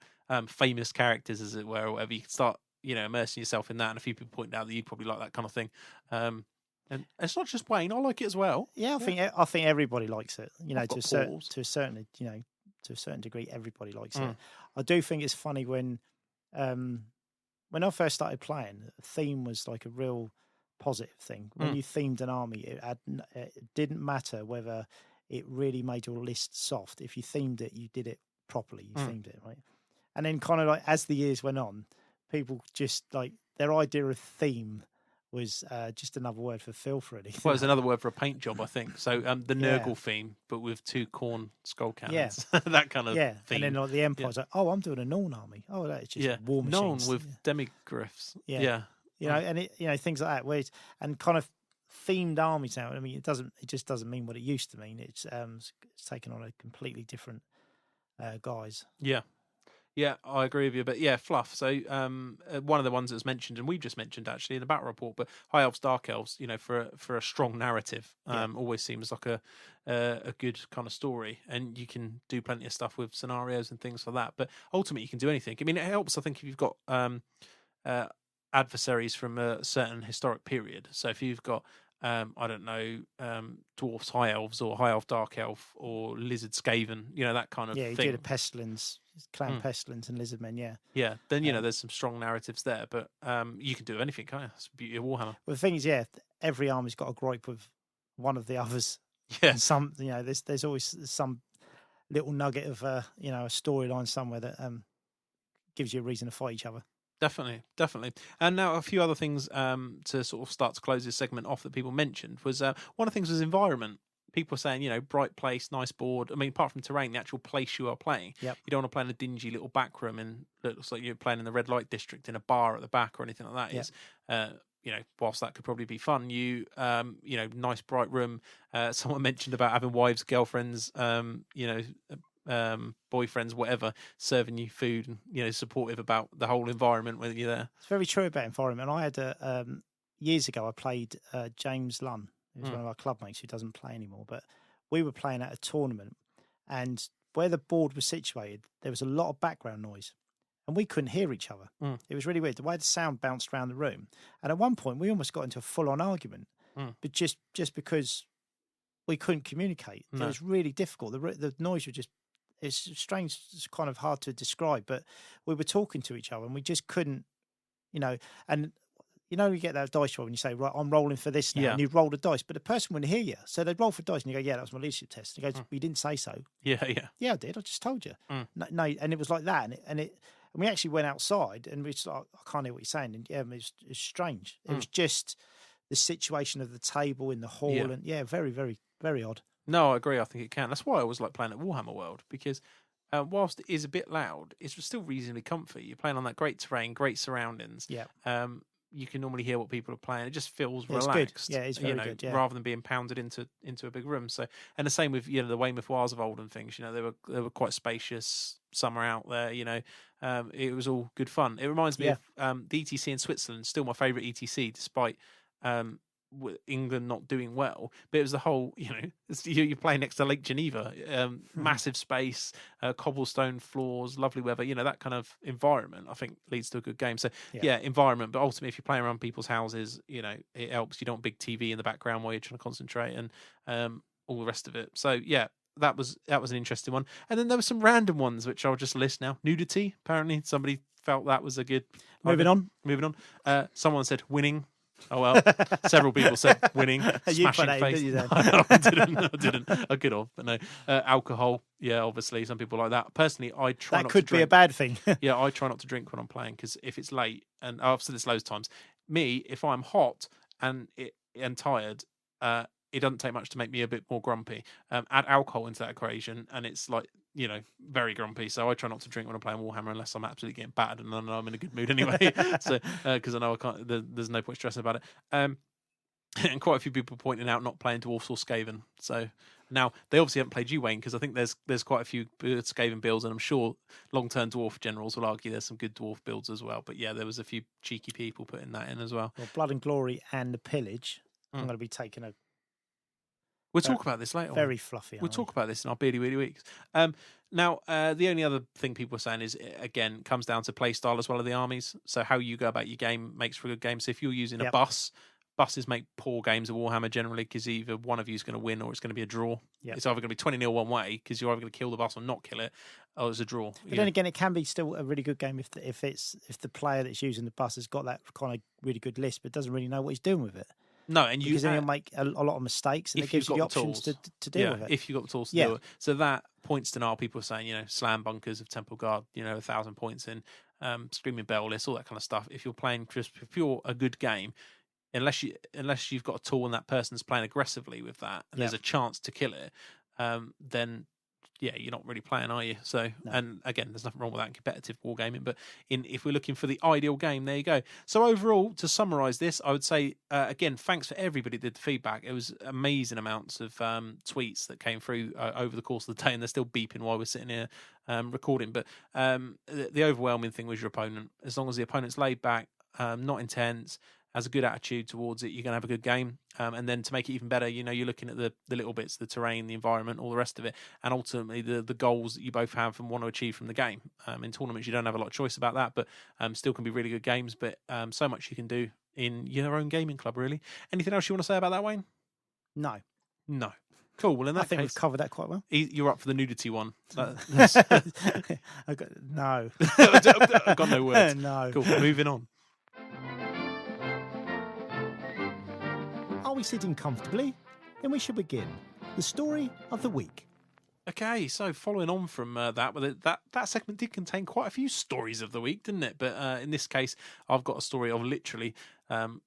famous characters, as it were, or whatever, you can start, immersing yourself in that. And a few people pointed out that you'd probably like that kind of thing. And it's not just Wayne, I like it as well. Yeah, I think everybody likes it. You know, to a certain degree, everybody likes it. I do think it's funny when I first started playing, the theme was like a real positive thing. When you themed an army, it didn't matter whether it really made your list soft. If you themed it, you did it properly. You themed it, right? And then kind of like as the years went on, people just like their idea of theme was just another word for filth, really. Well, it's another word for a paint job, I think. So the Nurgle theme, but with 2 corn skull cannons. Yeah. That kind of theme. And then like the Empire's like, I'm doing a Norn army. Oh, that's just war machines. Norn with demigryphs. Yeah. You know, and things like that, where and kind of themed armies now. I mean, it just doesn't mean what it used to mean. It's taken on a completely different guise. Yeah. Yeah, I agree with you. But yeah, fluff. So one of the ones that's mentioned, and we've just mentioned actually in the battle report, but High Elves, Dark Elves, for a strong narrative, always seems like a good kind of story. And you can do plenty of stuff with scenarios and things like that. But ultimately, you can do anything. I mean, it helps, I think, if you've got adversaries from a certain historic period. So if you've got I don't know, dwarfs, high elves, or high elf, dark elf, or lizard, skaven, that kind of thing. Yeah, you do the pestilence, clan pestilence, and lizard men. Yeah, yeah. Then there's some strong narratives there, but you can do anything, can't you? It's the beauty of Warhammer. Well, the thing is, every army's got a gripe with one of the others. Yeah, and there's always some little nugget of a storyline somewhere that gives you a reason to fight each other. Definitely. And now a few other things to sort of start to close this segment off that people mentioned was one of the things was environment. People are saying, bright place, nice board. I mean, apart from terrain, the actual place you are playing. Yep. You don't want to play in a dingy little back room and it looks like you're playing in the red light district in a bar at the back or anything like that. Yep. Whilst that could probably be fun, nice bright room. Someone mentioned about having wives, girlfriends, boyfriends, whatever, serving you food and supportive about the whole environment when you're there. It's very true about environment. I had years ago I played James Lunn, who's one of our club mates who doesn't play anymore, but we were playing at a tournament, and where the board was situated there was a lot of background noise and we couldn't hear each other. It was really weird the way the sound bounced around the room, and at one point we almost got into a full-on argument, but just because we couldn't communicate. It was really difficult. The noise was just, it's strange, it's kind of hard to describe, but we were talking to each other and we just couldn't, and you get that dice roll and you say, right, I'm rolling for this now, and you roll the dice, but the person wouldn't hear you. So they'd roll for dice and you go, yeah, that was my leadership test. And he goes, you didn't say so. Yeah, I did, I just told you. No, and it was like that, and we actually went outside and we just like, I can't hear what you're saying, and it was strange. It was just the situation of the table in the hall, and very, very, very odd. No, I agree. I think it can. That's why I always like playing at Warhammer World, because whilst it is a bit loud, it's still reasonably comfy. You're playing on that great terrain, great surroundings. Yeah. You can normally hear what people are playing. It just feels relaxed. It's good. Yeah, it's very good. Yeah. Rather than being pounded into a big room. So, and the same with the Weymouth Wiles of old and things. They were quite spacious. Summer out there. It was all good fun. It reminds me of the ETC in Switzerland. Still my favourite ETC, despite England not doing well, but it was the whole, you're playing next to Lake Geneva, massive space, cobblestone floors, lovely weather, that kind of environment, I think leads to a good game. So environment, but ultimately if you're playing around people's houses, it helps. You don't want big TV in the background while you're trying to concentrate and all the rest of it. So that was an interesting one. And then there were some random ones which I'll just list now. Nudity. Apparently, somebody felt that was a good. Moving on. Someone said winning. Oh well, several people said winning. Smashing face. No, I didn't. I could have, but no. Alcohol. Yeah, obviously, some people like that. Personally, I try. That could be a bad thing. Yeah, I try not to drink when I'm playing because if it's late, and I've said this loads of times. Me, if I'm hot and tired, it doesn't take much to make me a bit more grumpy. Add alcohol into that equation, and it's like, very grumpy. So I try not to drink when I'm playing Warhammer unless I'm absolutely getting battered and I know I'm in a good mood anyway. So because I know I can't, there's no point stressing about it. And quite a few people pointing out not playing Dwarfs or Skaven. So now they obviously haven't played you, Wayne, because I think there's quite a few good Skaven builds, and I'm sure long-term Dwarf generals will argue there's some good Dwarf builds as well. But yeah, there was a few cheeky people putting that in as well. Well, Blood and Glory and the Pillage. I'm going to be taking a. We'll talk about this later. Very fluffy. We'll talk about this in our Beardy Weedy Weeks. Now, the only other thing people are saying is, again, comes down to play style as well of the armies. So how you go about your game makes for a good game. So if you're using a buses make poor games of Warhammer generally because either one of you is going to win or it's going to be a draw. Yep. It's either going to be 20-0 one way because you're either going to kill the bus or not kill it, or it's a draw. But then again, it can be still a really good game if the player that's using the bus has got that kind of really good list but doesn't really know what he's doing with it. No, and because then you'll make a lot of mistakes, and it gives you the options to deal with it. If you've got the tools to do it. So that points to now people are saying, slam bunkers of Temple Guard, 1,000 points in, Screaming Bell list, all that kind of stuff. If you're playing just pure a good game, unless you've got a tool and that person's playing aggressively with that, and there's a chance to kill it, then you're not really playing, are you? So, and again, there's nothing wrong with that in competitive wargaming, but if we're looking for the ideal game, there you go. So overall, to summarise this, I would say, again, thanks for everybody that did the feedback. It was amazing amounts of tweets that came through over the course of the day, and they're still beeping while we're sitting here recording. But the overwhelming thing was your opponent. As long as the opponent's laid back, not intense, has a good attitude towards it, you're going to have a good game. And then to make it even better, you're looking at the little bits, the terrain, the environment, all the rest of it, and ultimately the goals that you both have and want to achieve from the game. In tournaments, you don't have a lot of choice about that, but still can be really good games. But so much you can do in your own gaming club, really. Anything else you want to say about that, Wayne? No. Cool. Well, in that I think we've covered that quite well. You're up for the nudity one. No. I've got no words. No. Cool. Moving on. Are we sitting comfortably? Then we shall begin. The story of the week. Okay, so following on from that segment did contain quite a few stories of the week, didn't it? But in this case, I've got a story of literally the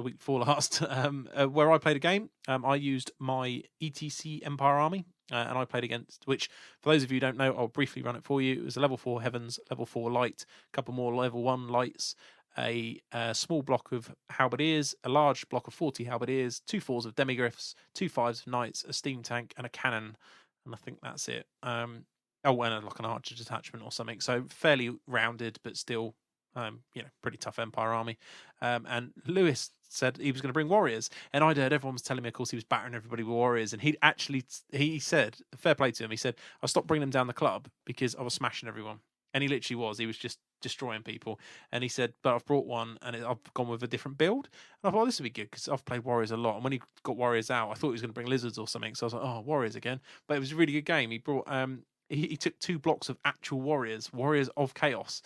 week before last, where I played a game. I used my ETC Empire Army, and I played against, which, for those of you who don't know, I'll briefly run it for you. It was a level 4 Heavens, level 4 Light, a couple more level 1 Lights, a small block of Halberdiers, a large block of 40 Halberdiers, 2 4s of Demigryphs, 2 5s of Knights, a steam tank, and a cannon. And I think that's it. And like an archer detachment or something. So fairly rounded, but still, pretty tough Empire army. And Lewis said he was going to bring warriors, and I'd heard everyone was telling me, of course, he was battering everybody with warriors, and he said, fair play to him, he said, I stopped bringing them down the club because I was smashing everyone. And he literally was. He was just destroying people. And he said, but I've brought one and I've gone with a different build. And I thought, this would be good because I've played Warriors a lot. And when he got Warriors out, I thought he was going to bring Lizards or something. So I was like, oh, Warriors again. But it was a really good game. He brought, he took 2 blocks of actual Warriors of Chaos,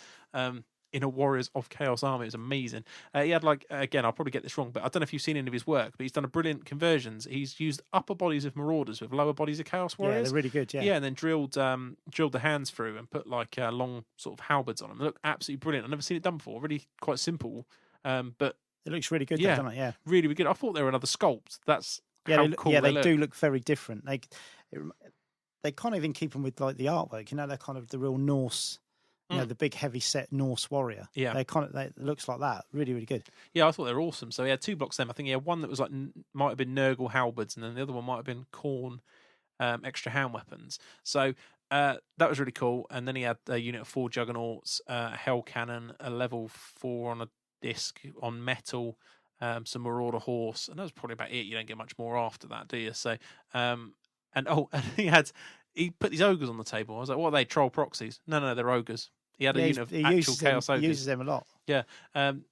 in a Warriors of Chaos army. It was amazing. He had again, I'll probably get this wrong, but I don't know if you've seen any of his work, but he's done a brilliant conversions. He's used upper bodies of Marauders with lower bodies of Chaos Warriors. Yeah, they're really good, yeah. Yeah, and then drilled the hands through and put long sort of halberds on them. They look absolutely brilliant. I've never seen it done before. Really quite simple, but it looks really good, yeah, doesn't it? Yeah. Really, really good. I thought they were another sculpt. That's how cool they look. do look very different. They kind of even keep them with the artwork. They're kind of the real Norse. The big heavy set Norse warrior. Yeah, it looks like that. Really, really good. Yeah, I thought they were awesome. So he had 2 blocks of them. I think he had one that was might have been Nurgle halberds, and then the other one might have been Khorne extra hand weapons. So that was really cool. And then he had a unit of 4 Juggernauts, a Hell Cannon, a level 4 on a disc on metal, some Marauder Horse, and that was probably about it. You don't get much more after that, do you? So and he put these ogres on the table. I was like, what are they? Troll proxies? No, they're ogres. He had a unit of actual Chaos ogres. He uses them a lot. Yeah. And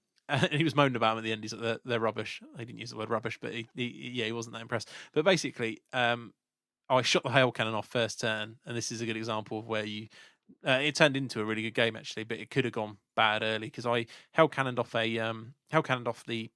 he was moaning about them at the end. He's like, they're rubbish. He didn't use the word rubbish, but he wasn't that impressed. But basically, I shot the hail cannon off first turn, and this is a good example of where you. It turned into a really good game actually, but it could have gone bad early because I hell cannoned off cannoned off the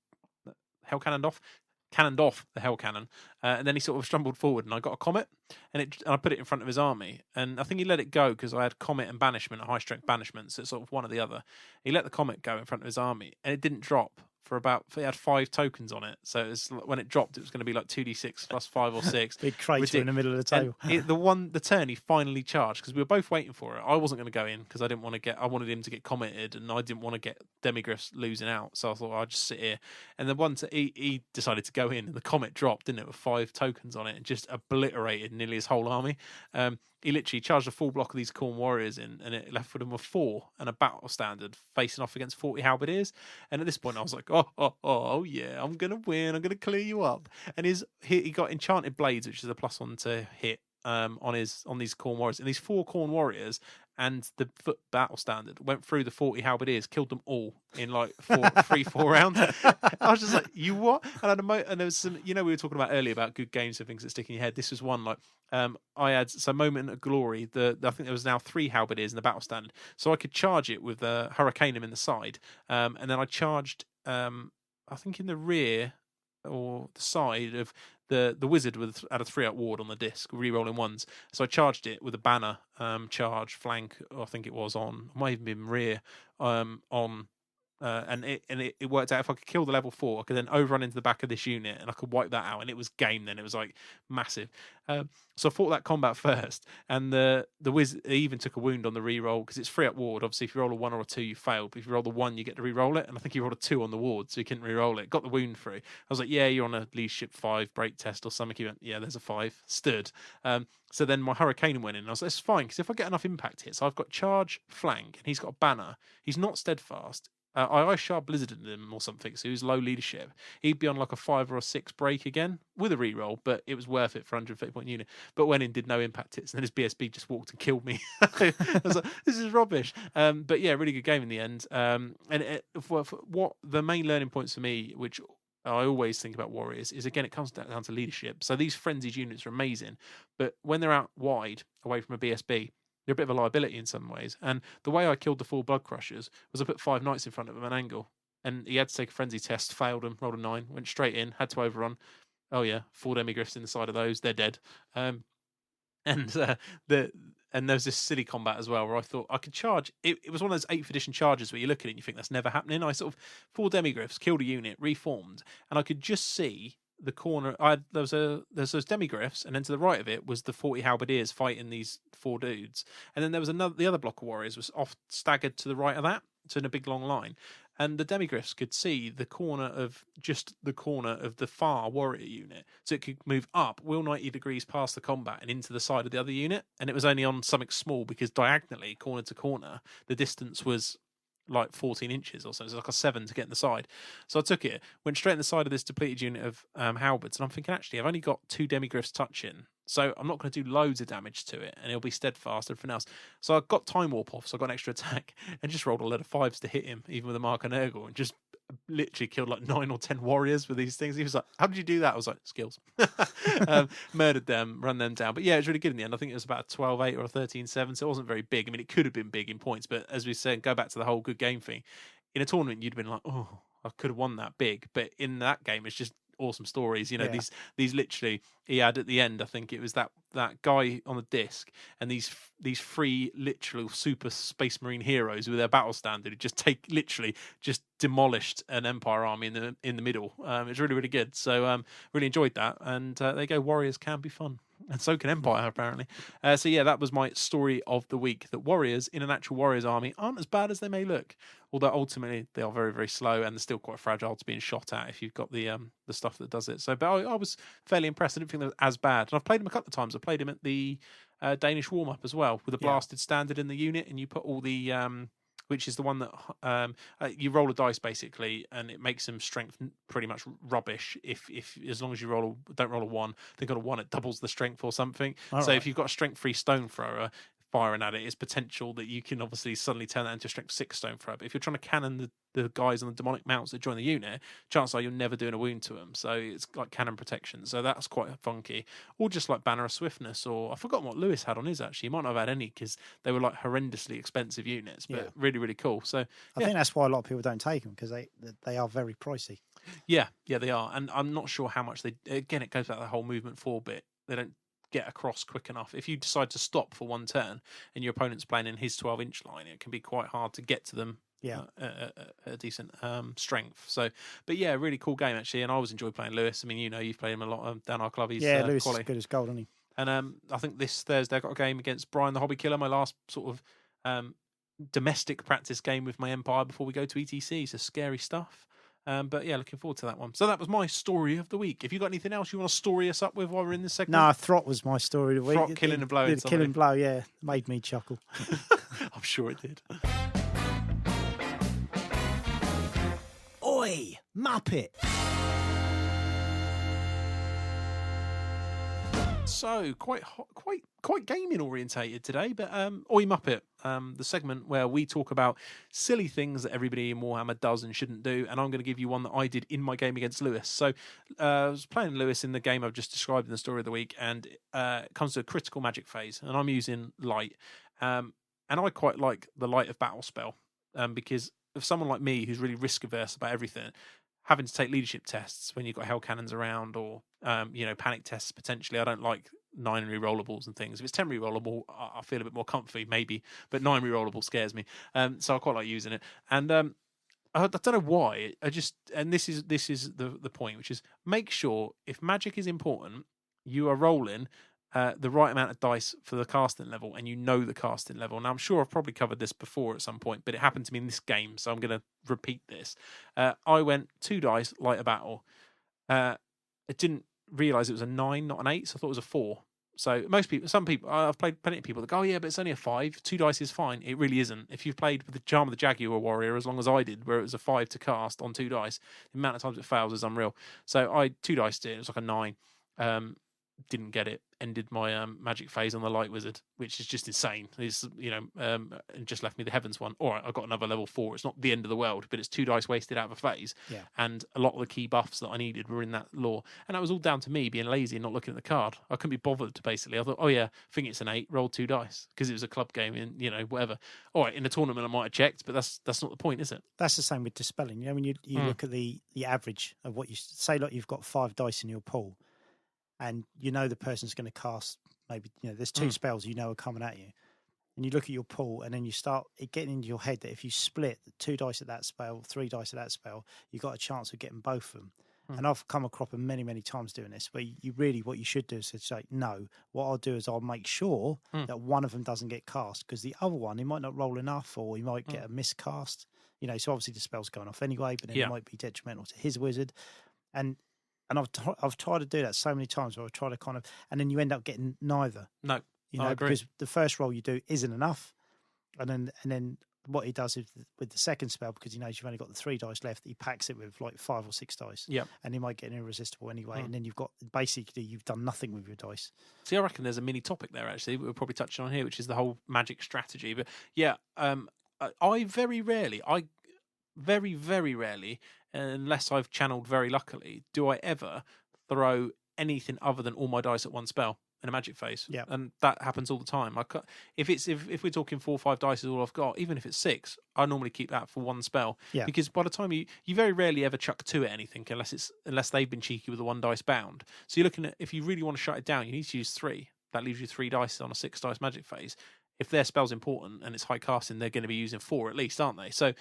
hell cannon, and then he sort of stumbled forward, and I got a comet, and I put it in front of his army, and I think he let it go because I had comet and banishment, a high strength banishment, so it's sort of one or the other. He let the comet go in front of his army, and it didn't drop. It had 5 tokens on it, so it was, when it dropped, it was going to be like 2d6 plus 5 or 6. Big crater in the middle of the table. The turn he finally charged because we were both waiting for it. I wasn't going to go in because I didn't want to I wanted him to get commented, and I didn't want to get Demigriffs losing out. So I thought I'd just sit here. And the one he decided to go in, and the comet dropped, didn't it, with 5 tokens on it, and just obliterated nearly his whole army. He literally charged a full block of these Khorne warriors in, and it left with him with 4 and a battle standard facing off against 40 halberdiers. And at this point, I was like, oh yeah, I'm gonna win. I'm gonna clear you up. And he got enchanted blades, which is a +1 to hit on these Khorne warriors. And these 4 Khorne warriors and the foot battle standard went through the 40 halberdiers, killed them all in like 4 rounds. I was just like, you what? And there was some, we were talking about earlier about good games and things that stick in your head. This was one like I had some moment of glory. I think there was now 3 halberdiers in the battle standard, so I could charge it with the Hurricaneum in the side, and then I charged I think in the rear or the side of the wizard had a 3-up ward on the disc, re-rolling ones. So I charged it with a banner, charge, flank, I think it was on, might even been rear, on. And it worked out if I could kill the level 4, I could then overrun into the back of this unit and I could wipe that out, and it was game then. It was like massive. So I fought that combat first, and the wizard even took a wound on the reroll because it's 3-up ward. Obviously, if you roll a 1 or a 2, you failed. But if you roll the 1, you get to reroll it. And I think he rolled a 2 on the ward, so he couldn't reroll it. Got the wound through. I was like, yeah, you're on a leadership 5 break test or something. He went, yeah, there's a 5. Stood. So then my Hurricane went in, and I was like, that's fine, because if I get enough impact hits, I've got charge, flank, and he's got a banner. He's not steadfast. I Ice Shard Blizzarded him or something, so he was low leadership. He'd be on like a 5 or a 6 break again with a reroll, but it was worth it for 150 point unit. But went in, did no impact hits, and then his BSB just walked and killed me. I was like, this is rubbish. But yeah, really good game in the end. What the main learning points for me, which I always think about Warriors, is again, it comes down to leadership. So these frenzied units are amazing, but when they're out wide, away from a BSB, they're a bit of a liability in some ways. And the way I killed the 4 Blood Crushers was I put 5 knights in front of him at an angle, and he had to take a frenzy test, failed him, rolled a 9, went straight in, had to overrun. Oh yeah, 4 Demigriffs in the side of those, they're dead. And there's this silly combat as well where I thought I could charge. It was one of those 8th edition charges where you look at it and you think that's never happening. I sort of 4 Demigriffs, killed a unit, reformed, and I could just see the corner. There's those Demigriffs, and then to the right of it was the 40 halberdiers fighting these 4 dudes, and then there was the other block of warriors was off staggered to the right of that, so in a big long line, and the Demigriffs could see the corner of the far warrior unit, so it could move up 90 degrees past the combat and into the side of the other unit, and it was only on something small because diagonally, corner to corner, the distance was like 14 inches or so. It's like a 7 to get in the side. So I took it, went straight in the side of this depleted unit of halberds, and I'm thinking, actually, I've only got 2 Demigriffs touching, so I'm not going to do loads of damage to it, and it'll be steadfast and everything else. So I got Time Warp off, so I got an extra attack, and just rolled a load of 5s to hit him, even with a Mark and Nurgle, and just literally killed like 9 or 10 warriors with these things. He was like, how did you do that? I was like, skills. Murdered them, run them down. But yeah, it was really good in the end. I think it was about a 12-8 or a 13-7, so it wasn't very big. I mean, it could have been big in points, but as we said, go back to the whole good game thing. In a tournament, you'd have been like, oh, I could have won that big. But in that game, it's just awesome stories. These literally, he had at the end, I think it was that guy on the disc, and these 3 literal super Space Marine heroes with their battle standard who just demolished an Empire army in the middle. It was really, really good. So really enjoyed that. And there you go, Warriors can be fun. And so can Empire, apparently. So yeah, that was my story of the week, that Warriors in an actual Warriors army aren't as bad as they may look. Although ultimately they are very, very slow, and they're still quite fragile to being shot at if you've got the stuff that does it. So, but I was fairly impressed. I didn't think they were as bad. And I've played them a couple of times. I played them at the Danish warm-up as well, with a blasted standard in the unit, and you put all the... which is the one that you roll a dice basically, and it makes them strength pretty much rubbish. If as long as you don't roll a 1, they got a 1, it doubles the strength or something. All so right. If you've got a strength 3 stone thrower, firing at it is potential that you can obviously suddenly turn that into a strength 6 stone throw. But if you're trying to cannon the guys on the demonic mounts that join the unit, chances are you're never doing a wound to them. So it's like cannon protection. So that's quite funky. Or just like Banner of Swiftness, or I've forgotten what Lewis had on his actually. He might not have had any because they were like horrendously expensive units, but really, really cool. So I think that's why a lot of people don't take them, because they are very pricey. Yeah, they are. And I'm not sure how much again, it goes back to the whole movement 4 bit. They don't get across quick enough. If you decide to stop for one turn and your opponent's playing in his 12-inch line, it can be quite hard to get to them a decent strength. So, but yeah, really cool game actually, and I always enjoy playing Lewis. I mean, you've played him a lot down our club. He's Lewis quality. is good as gold, isn't he? And I think this Thursday I got a game against Brian the Hobby Killer, my last sort of domestic practice game with my Empire before we go to ETC. So scary stuff. But yeah, looking forward to that one. So that was my story of the week. Have you got anything else you want to story us up with while we're in this segment? No, Throt was my story of the week. Throt killing and blowing somebody. Kill and blow, yeah. Made me chuckle. I'm sure it did. Oi, Muppet! So quite gaming orientated today, but Oi Muppet, the segment where we talk about silly things that everybody in Warhammer does and shouldn't do, and I'm going to give you one that I did in my game against Lewis. So I was playing Lewis in the game I've just described in the story of the week, and it comes to a critical magic phase, and I'm using light, and I quite like the light of battle spell, because of someone like me who's really risk averse about everything, having to take leadership tests when you've got hell cannons around, or panic tests potentially. I don't like 9 rerollables and things. If it's 10 rerollable, I feel a bit more comfy maybe, but 9 rerollable scares me. So I quite like using it. And I don't know why. This is the point, which is make sure if magic is important, you are rolling the right amount of dice for the casting level, and you know the casting level. Now, I'm sure I've probably covered this before at some point, but it happened to me in this game, so I'm going to repeat this. I went 2 dice, light of battle. I didn't realise it was a 9, not an 8, so I thought it was a 4. So some people, I've played plenty of people that go, oh yeah, but it's only a 5. 2 dice is fine. It really isn't. If you've played with the Charm of the Jaguar Warrior, as long as I did, where it was a 5 to cast on 2 dice, the amount of times it fails is unreal. So I 2 diced it. It was like a 9. Didn't get it. Ended my magic phase on the light wizard, which is just insane. It's and just left me the heavens one. All right, I got another level 4. It's not the end of the world, but it's 2 dice wasted out of a phase. Yeah. And a lot of the key buffs that I needed were in that lore, and that was all down to me being lazy and not looking at the card. I couldn't be bothered. Basically, I thought, oh yeah, I think it's an 8. Roll 2 dice because it was a club game, and whatever. All right, in a tournament I might have checked, but that's not the point, is it? That's the same with dispelling. When you look at the average of what you say, like you've got 5 dice in your pool, and the person's going to cast maybe, there's 2 spells are coming at you. And you look at your pool, and then you start getting into your head that if you split 2 dice at that spell, 3 dice at that spell, you've got a chance of getting both of them. And I've come across them many, many times doing this, where what you should do is say, no, what I'll do is I'll make sure that one of them doesn't get cast, because the other one, he might not roll enough, or he might get a miscast. So obviously the spell's going off anyway, but then it might be detrimental to his wizard. And I've tried to do that so many times, where I've tried to and then you end up getting neither. No, I agree. Because the first roll you do isn't enough, and then what he does is with the second spell, because he knows you've only got the 3 dice left, he packs it with like 5 or 6 dice. Yeah, and he might get an irresistible anyway, and then you've done nothing with your dice. See, I reckon there's a mini topic there actually we're probably touching on here, which is the whole magic strategy. But yeah, I very, very rarely, unless I've channeled very luckily, do I ever throw anything other than all my dice at one spell in a magic phase. Yeah, and that happens all the time. If we're talking 4 or 5 dice is all I've got, even if it's 6, I normally keep that for one spell. Yeah, because by the time you very rarely ever chuck 2 at anything unless they've been cheeky with the 1 dice bound. So you're looking at, if you really want to shut it down, you need to use 3. That leaves you 3 dice on a 6 dice magic phase. If their spell's important and it's high casting, they're going to be using 4 at least, aren't they? So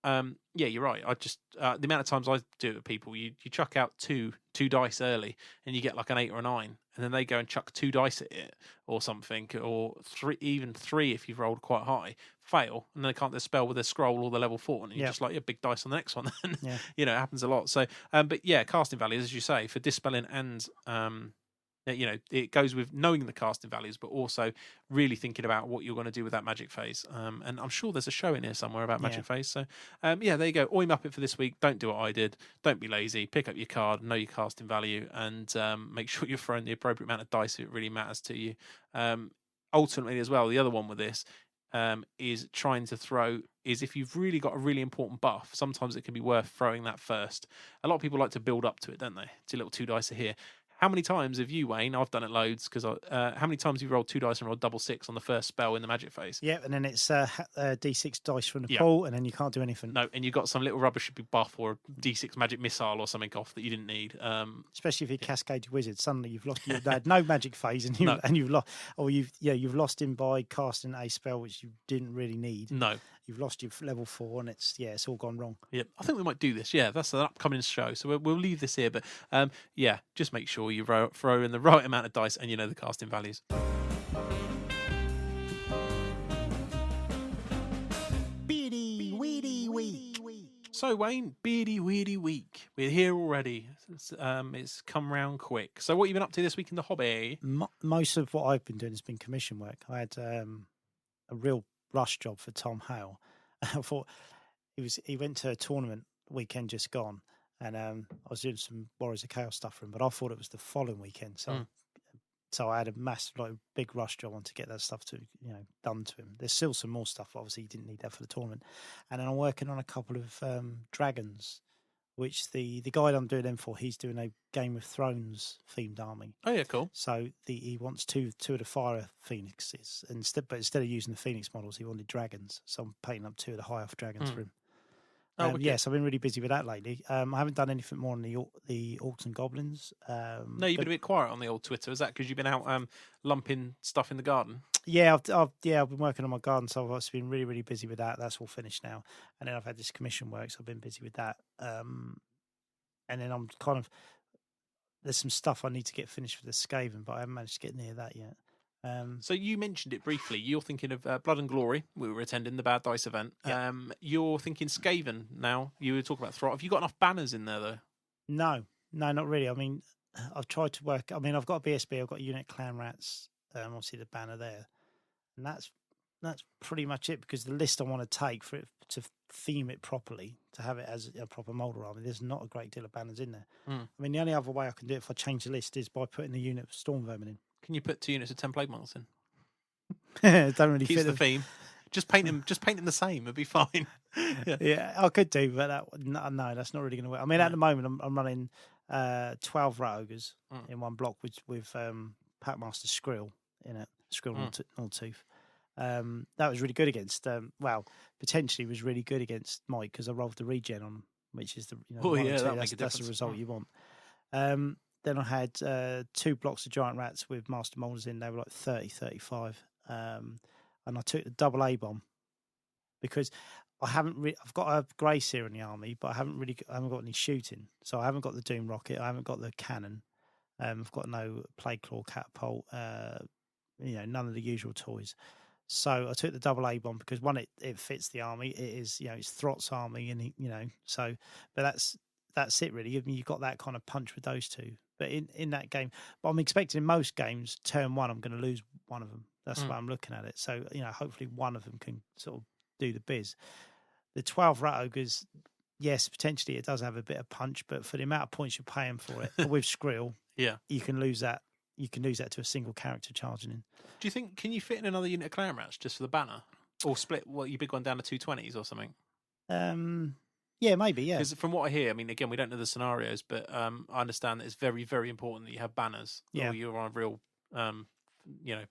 yeah, you're right. I just the amount of times I do it with people, you chuck out two dice early, and you get like an 8 or a 9, and then they go and chuck 2 dice at it or something, or 3, even 3 if you've rolled quite high, fail, and they can't spell with their scroll or the level 4, and you're just like, big dice on the next one. Then it happens a lot. So, but yeah, casting values, as you say, for dispelling and it goes with knowing the casting values, but also really thinking about what you're going to do with that magic phase. And I'm sure there's a show in here somewhere about magic phase. So, there you go. Oi Muppet for this week. Don't do what I did. Don't be lazy. Pick up your card, know your casting value, and make sure you're throwing the appropriate amount of dice if it really matters to you. ultimately as well, the other one with this is trying to throw is if you've really got a really important buff, sometimes it can be worth throwing that first. A lot of people like to build up to it, don't they? Do a little 2 dice here. How many times have you, Wayne? I've done it loads because how many times have you rolled 2 dice and rolled double 6 on the first spell in the magic phase? Yeah, and then it's D6 dice from the pool, and then you can't do anything. No, and you got some little rubbish buff or a D6 magic missile or something off that you didn't need. Especially if you cascade your wizard, suddenly you've lost. You've had no magic phase, and you've lost, or you've lost him by casting a spell which you didn't really need. No. You've lost your level 4, and it's all gone wrong. Yep, I think we might do this. Yeah, that's an upcoming show, so we'll leave this here. But just make sure you throw in the right amount of dice and you know the casting values. Beardy Weedy Week. So Wayne, Beardy Weedy Week. We're here already. It's come round quick. So what have you been up to this week in the hobby? Most of what I've been doing has been commission work. I had a real rush job for Tom Hale. I thought he went to a tournament weekend just gone, and I was doing some Warriors of Chaos stuff for him, but I thought it was the following weekend. So I had a massive, big rush job on to get that stuff done to him. There's still some more stuff. Obviously, you didn't need that for the tournament. And then I'm working on a couple of dragons, which the guy I'm doing them for, he's doing a Game of Thrones themed army. Oh yeah, cool. So he wants two of the fire phoenixes, but instead of using the phoenix models, he wanted dragons. So I'm painting up 2 of the high elf dragons for him. Yes, I've been really busy with that lately. I haven't done anything more on the Orcs and Goblins. No, you've been a bit quiet on the old Twitter. Is that because you've been out lumping stuff in the garden? Yeah, I've been working on my garden, so I've been really, really busy with that. That's all finished now. And then I've had this commission work, so I've been busy with that. And then I'm there's some stuff I need to get finished with the Skaven, but I haven't managed to get near that yet. So you mentioned it briefly. You're thinking of Blood and Glory. We were attending the Bad Dice event. Yeah. You're thinking Skaven now. You were talking about Throt. Have you got enough banners in there, though? No, not really. I mean, I've tried to work. I mean, I've got a BSB. I've got a unit Clan Rats. Obviously, the banner there. And that's pretty much it, because the list I want to take for it to theme it properly, to have it as a proper Moulder army, there's not a great deal of banners in there. I mean, the only other way I can do it if I change the list is by putting the unit of Storm Vermin in. Can you put 2 units of 10 Plague Models in? Don't really Keeps fit the theme. Just paint them the same. It'd be fine. Yeah, I could do, but no, that's not really going to work. I mean, at the moment, I'm running 12 Rat Ogres in one block with Packmaster Skrill in it. Skrill Nordtooth. That was really good against. Potentially was really good against Mike, because I rolled the regen on him, which is that's the result you want. Then I had 2 blocks of Giant Rats with Master Moulders in. They were like 30, 35. And I took the double A bomb because I've got a Grey Seer in the army, but I haven't got any shooting. So I haven't got the Doom Rocket. I haven't got the cannon. I've got no Plague Claw catapult. None of the usual toys. So I took the double A bomb because one, it fits the army. It is, it's Throt's army, and but that's it really. I mean, you've got that kind of punch with those two. But in that game, but I'm expecting in most games, turn 1, I'm going to lose one of them. That's why I'm looking at it. So, hopefully one of them can sort of do the biz. The 12 Rat Ogres, yes, potentially it does have a bit of punch, but for the amount of points you're paying for it, with Skrill, you can lose that. You can lose that to a single character charging in. Do you think, can you fit in another unit of Clan Rats just for the banner? Or split your big one down to 220s or something? Yeah, maybe, yeah. Because from what I hear, I mean, again, we don't know the scenarios, but I understand that it's very, very important that you have banners. Yeah. Or you're on a real,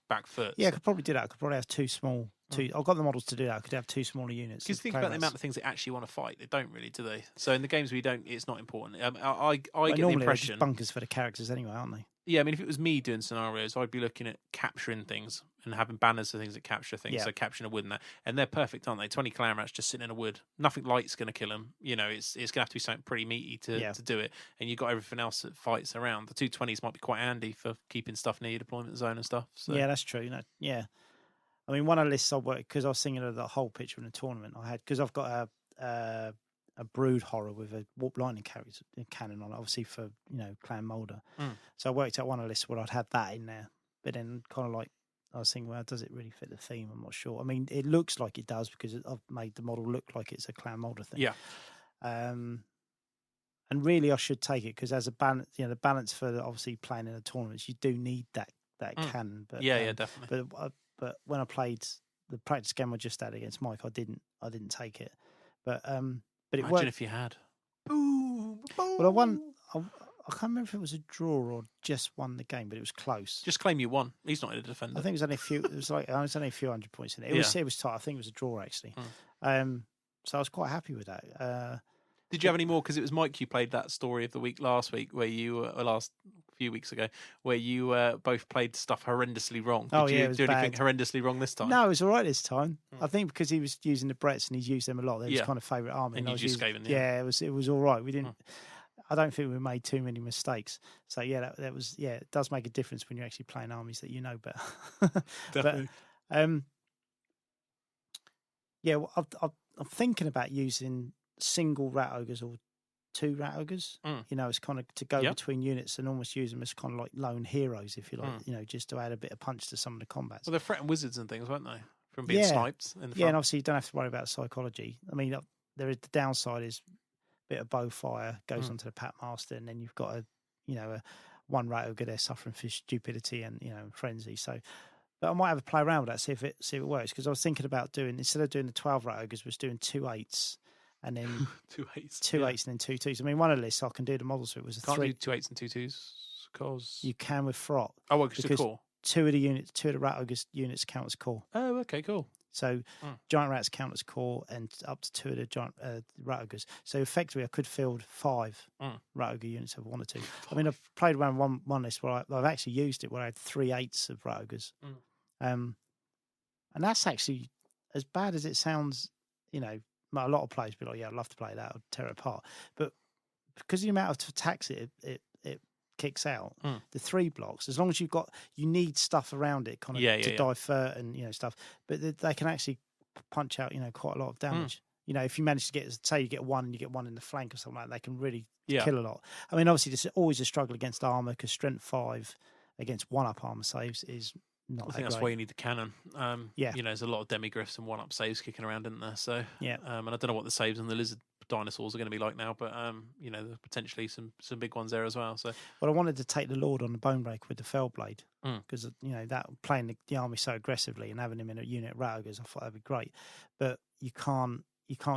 back foot. Yeah, I could probably do that. I could probably have 2 small. I've got the models to do that. I could have 2 smaller units. Because think about the amount of things they actually want to fight. They don't really, do they? So in the games we don't, it's not important. I get the impression. They're just bunkers for the characters anyway, aren't they? Yeah, I mean, if it was me doing scenarios, I'd be looking at capturing things and having banners for things that capture things. Yeah. So capturing a wood and that. And they're perfect, aren't they? 20 Clan Rats just sitting in a wood. Nothing light's going to kill them. It's going to have to be something pretty meaty to do it. And you've got everything else that fights around. The 220s might be quite handy for keeping stuff near your deployment zone and stuff. So. Yeah, that's true. Yeah. I mean, one of the lists I worked, because I was thinking of the whole picture in the tournament I had, because I've got a Brood Horror with a Warp Lightning cannon on it, obviously for, Clan Moulder. So I worked out one of the lists where I'd had that in there. But then kind of like, I was thinking, well, does it really fit the theme? I'm not sure. I mean, it looks like it does because I've made the model look like it's a Clan Moulder thing. Yeah. And really I should take it because as a balance, the balance for obviously playing in the tournaments, you do need that cannon. But yeah, definitely. But but when I played the practice game I just had against Mike, I didn't take it. But it Imagine worked. if you had. Boom, boom. Well, I won. I can't remember if it was a draw or just won the game, but it was close. Just claim you won. He's not a defender. I think it was only a few. It was only a few hundred points in it. It was tight. I think it was a draw actually. So I was quite happy with that. Did you have any more? Because it was Mike. You played that story of the week last week, where you last few weeks ago, where you both played stuff horrendously wrong. Did you do anything horrendously wrong this time? No, it was all right this time. I think because he was using the Bretts and he's used them a lot. They're his kind of favourite army. And you just gave him. Yeah, it was all right. We didn't. I don't think we made too many mistakes. So yeah, that was it does make a difference when you're actually playing armies that you know better. Definitely. Well, I'm thinking about using single rat ogres or 2 rat ogres. It's kind of to go between units and almost use them as kind of like lone heroes, if you like. Just to add a bit of punch to some of the combats. Well, they're threatening wizards and things, weren't they? From being sniped in the front. Yeah, and obviously you don't have to worry about psychology. I mean, the downside is a bit of bow fire goes onto the Pat Master, and then you've got a one rat ogre there suffering for stupidity and frenzy. So, but I might have a play around with that, see if it works. Because I was thinking about instead of doing the 12 rat ogres, was doing 2 8s. And then 2 8s. 2 8s and then 2 2s. I mean, one of the lists I can do the models for it was a Can't 3. do 2 8s and 2 2s because you can with Frot. Oh, well, because core. 2 of the rat ogres units count as core. Oh, okay, cool. So giant rats count as core, and up to 2 of the giant rat ogres. So effectively, I could field 5 rat ogre units if I wanted to. I mean, I've played around one list where I've actually used it where I had 3 8s of rat ogres, and that's actually as bad as it sounds. A lot of players be like, "Yeah, I'd love to play that. I'd tear it apart." But because of the amount of attacks it kicks out, the 3 blocks, as long as you need stuff around it, kind of to divert and stuff. But they can actually punch out quite a lot of damage. If you manage to say you get 1 and you get 1 in the flank or something like that, they can really kill a lot. I mean, obviously, there's always a struggle against armor because strength 5 against 1-up armor saves is. I think that's why you need the cannon. There's a lot of demigriffs and 1-up saves kicking around, isn't there? So and I don't know what the saves on the lizard dinosaurs are going to be like now, but there's potentially some big ones there as well. So I wanted to take the Lord on the Bonebreaker with the Fellblade because that playing the army so aggressively and having him in a unit of rat ogres, I thought that'd be great. But you can't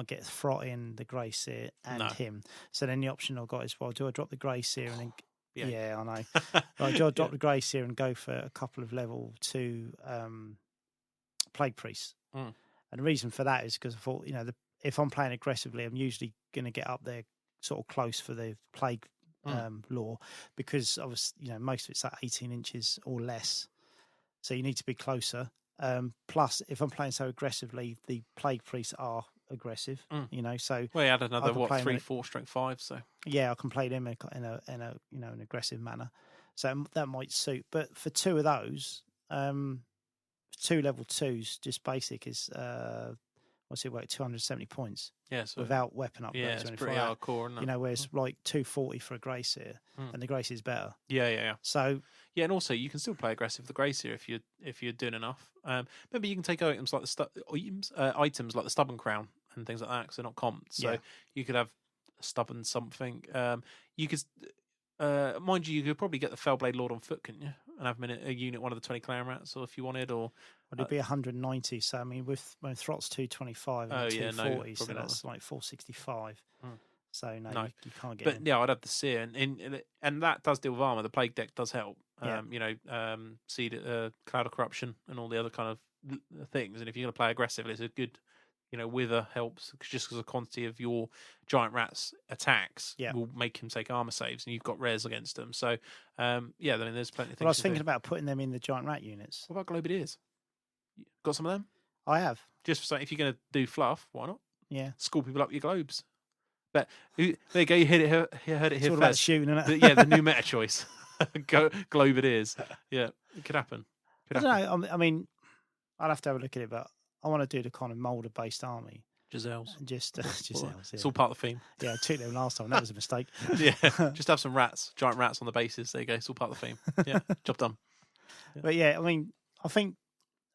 get Frot in the Grey Seer and him. So then the option I got is, well, do I drop the Grey Seer and then? Yeah, I know. Right, do I drop the Grey Seer and go for a couple of level 2 Plague Priests? And the reason for that is because I thought, if I'm playing aggressively, I'm usually going to get up there sort of close for the Plague lore because most of it's like 18 inches or less. So you need to be closer. Plus, if I'm playing so aggressively, the Plague Priests are aggressive, so you had another 3/4 strength 5, so I can play them in an aggressive manner, so that might suit. But for 2 of those, 2 level 2s, just basic is what's it work 270 points. So without weapon upgrades. Yeah, it's pretty hardcore, isn't it? Whereas like 240 for a Grey Seer, and the Grey Seer is better. Yeah. So and also you can still play aggressive with the Grey Seer if you're doing enough. Maybe you can take items like items like the Stubborn Crown and things like that because they're not comped. So you could have a stubborn something. You could, mind you could probably get the Fellblade Lord on foot, couldn't you? And have him in a unit, one of the 20 clan rats, or if you wanted, or it'd be 190. So I mean, with Throt's 225 and 240, so that's like 465. So no. You can't get. But I'd have the Seer, and that does deal with armor. The Plague deck does help. Seed, Cloud of Corruption, and all the other kind of things. And if you're going to play aggressively, it's a good. Wither helps just because the quantity of your giant rats attacks will make him take armor saves, and you've got rares against them. So, I mean, there's plenty of things. Well, I was thinking about putting them in the giant rat units. What about Globideers? Got some of them? I have. Just for if you're going to do fluff, why not? Yeah. School people up your globes. But there you go. You heard it here it's all about shooting, isn't it? The new meta choice. Globideers. Yeah, it could happen. I don't know. I mean, I'll have to have a look at it, but I want to do the kind of Moulder-based army. Giselles. Giselles. It's all part of the theme. Yeah, I took them last time. That was a mistake. Just have some giant rats on the bases. There you go. It's all part of the theme. Yeah, job done. Yeah. But I mean, I think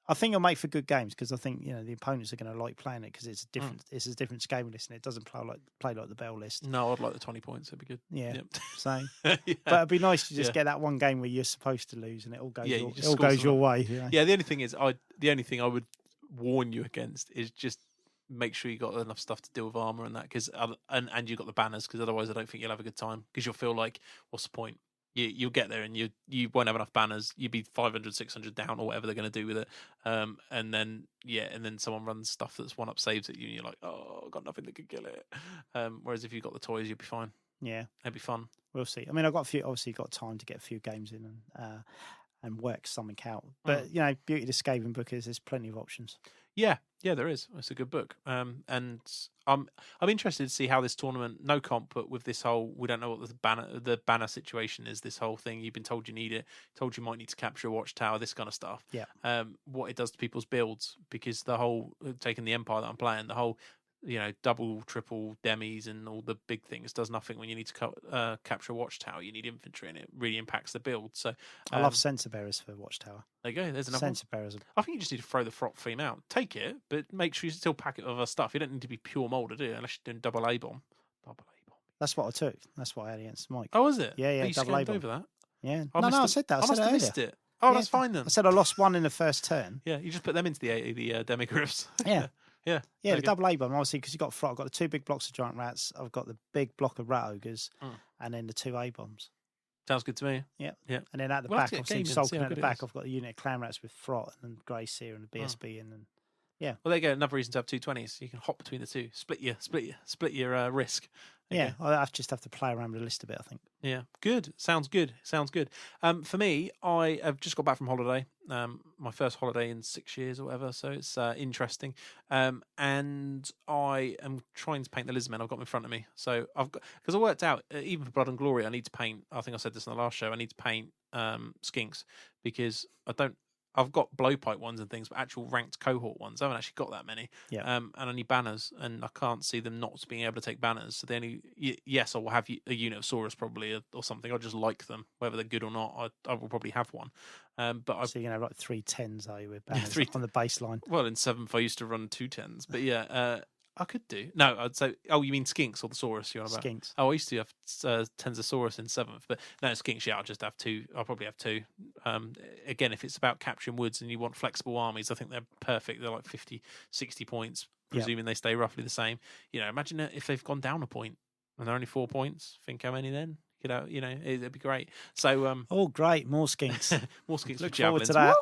I think it'll make for good games because I think the opponents are going to like playing it because it's a different it's a different scaling list and it doesn't play like the Bell list. No, I'd like the 20 points. It'd be good. Yeah. Yep. So, yeah. but it'd be nice to just get that one game where you're supposed to lose and it all goes your way. Yeah. The only thing is, the only thing I would warn you against is just make sure you got enough stuff to deal with armor and that, because and you got the banners, because otherwise I don't think you'll have a good time, because you'll feel like, what's the point? You'll get there and you won't have enough banners. You'll be 500, 600 down or whatever they're going to do with it. And then someone runs stuff that's one up saves at you and you're like, oh, I've got nothing that could kill it. Whereas if you've got the toys, you'll be fine. Yeah. It'd be fun. We'll see. I mean, I've got got time to get a few games in and work something out. But, beauty of the Skaven book is there's plenty of options. Yeah, there is. It's a good book. And I'm interested to see how this tournament, no comp, but with this whole, we don't know what the banner situation is, this whole thing. You've been told you need it, told you might need to capture a watchtower, this kind of stuff. Yeah. What it does to people's builds, because the whole, taking the Empire that I'm playing, the whole, double, triple demis and all the big things does nothing when you need to capture a watchtower. You need infantry and it really impacts the build. So I love sensor bearers for watchtower. There you go. There's another sensor bearers. I think you just need to throw the front theme out. Take it, but make sure you still pack it with other stuff. You don't need to be pure molded, do you? Unless you're doing double A bomb. That's what I took. That's what I had against Mike. Oh, is it? Yeah, you double A bomb. over that. Yeah. I said that. I must have missed it. Oh, that's fine then. I said I lost one in the first turn. Yeah, you just put them into the demigriffs. Yeah. Yeah, the double A bomb, obviously, because you've got I've got the 2 big blocks of giant rats, I've got the big block of rat ogres, and then the 2 A bombs. Sounds good to me. Yeah. Yeah. And then at the back, obviously, sulking at the back, I've got the unit of clan rats with Frot and Grey Seer and the BSB and yeah. Well, there you go. Another reason to have 220s. You can hop between the two. Split your risk. Yeah, I just have to play around with the list a bit, I think. Yeah, good. Sounds good. For me, I have just got back from holiday. My first holiday in 6 years or whatever, so it's interesting. And I am trying to paint the lizardmen I've got in front of me. So because I worked out, even for Blood and Glory, I need to paint. I think I said this in the last show. I need to paint skinks because I've got blowpipe ones and things, but actual ranked cohort ones, I haven't actually got that many. Yeah. And I need banners, and I can't see them not being able to take banners. So yes, I will have a unit of Saurus probably or something. I just like them, whether they're good or not. I will probably have one. So you're going to have like 3 10s, are you, with banners on the baseline? Well, in 7th, I used to run 2 10s, but yeah. I could do. No, I'd say. Oh, you mean Skinks or the Saurus? You're on about Skinks. Oh, I used to have Tensosaurus in 7th, but no, Skinks. Yeah, I'll just have 2. I'll probably have 2. Again, if it's about capturing woods and you want flexible armies, I think they're perfect. They're like 50, 60 points, presuming they stay roughly the same. Imagine if they've gone down a point and they're only 4 points. Think how many then? It'd be great. So, great, more skinks. More skinks. Look for forward javelins. to that.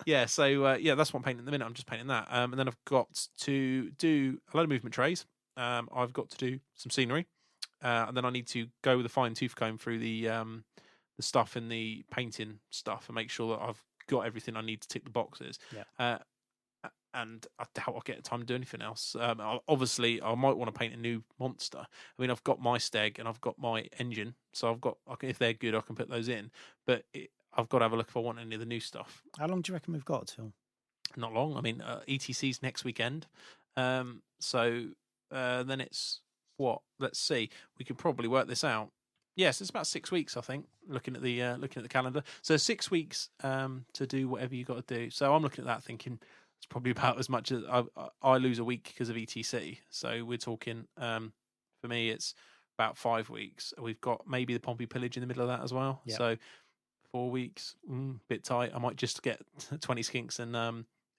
That's what I'm painting at the minute. I'm just painting that, and then I've got to do a load of movement trays. I've got to do some scenery, and then I need to go with a fine tooth comb through the stuff in the painting stuff and make sure that I've got everything I need to tick the boxes. Yeah. And I doubt I'll get time to do anything else. Obviously, I might want to paint a new monster. I mean, I've got my steg and I've got my engine, so if they're good, I can put those in. But I've got to have a look if I want any of the new stuff. How long do you reckon we've got till? Not long. I mean, ETC's next weekend, so then it's what? Let's see. We could probably work this out. Yes, it's about 6 weeks, I think. Looking at the calendar, so 6 weeks to do whatever you got to do. So I'm looking at that, thinking. It's probably about as much as I lose a week because of ETC. So we're talking, for me, it's about 5 weeks. We've got maybe the Pompey Pillage in the middle of that as well. Yep. So 4 weeks, bit tight. I might just get 20 skinks and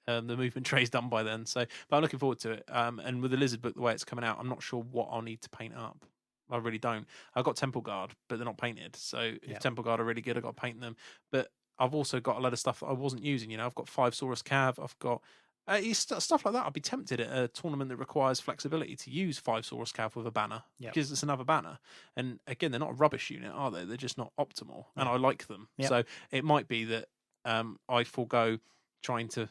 the movement trays done by then. So, but I'm looking forward to it. And with the Lizard book, the way it's coming out, I'm not sure what I'll need to paint up. I really don't. I've got Temple Guard, but they're not painted. So if Temple Guard are really good, I've got to paint them. But I've also got a lot of stuff that I wasn't using. I've got 5 Saurus Cav. I've got stuff like that. I'd be tempted at a tournament that requires flexibility to use 5 Saurus Cav with a banner because it's another banner. And again, they're not a rubbish unit, are they? They're just not optimal, and I like them. Yep. So it might be that I forego trying to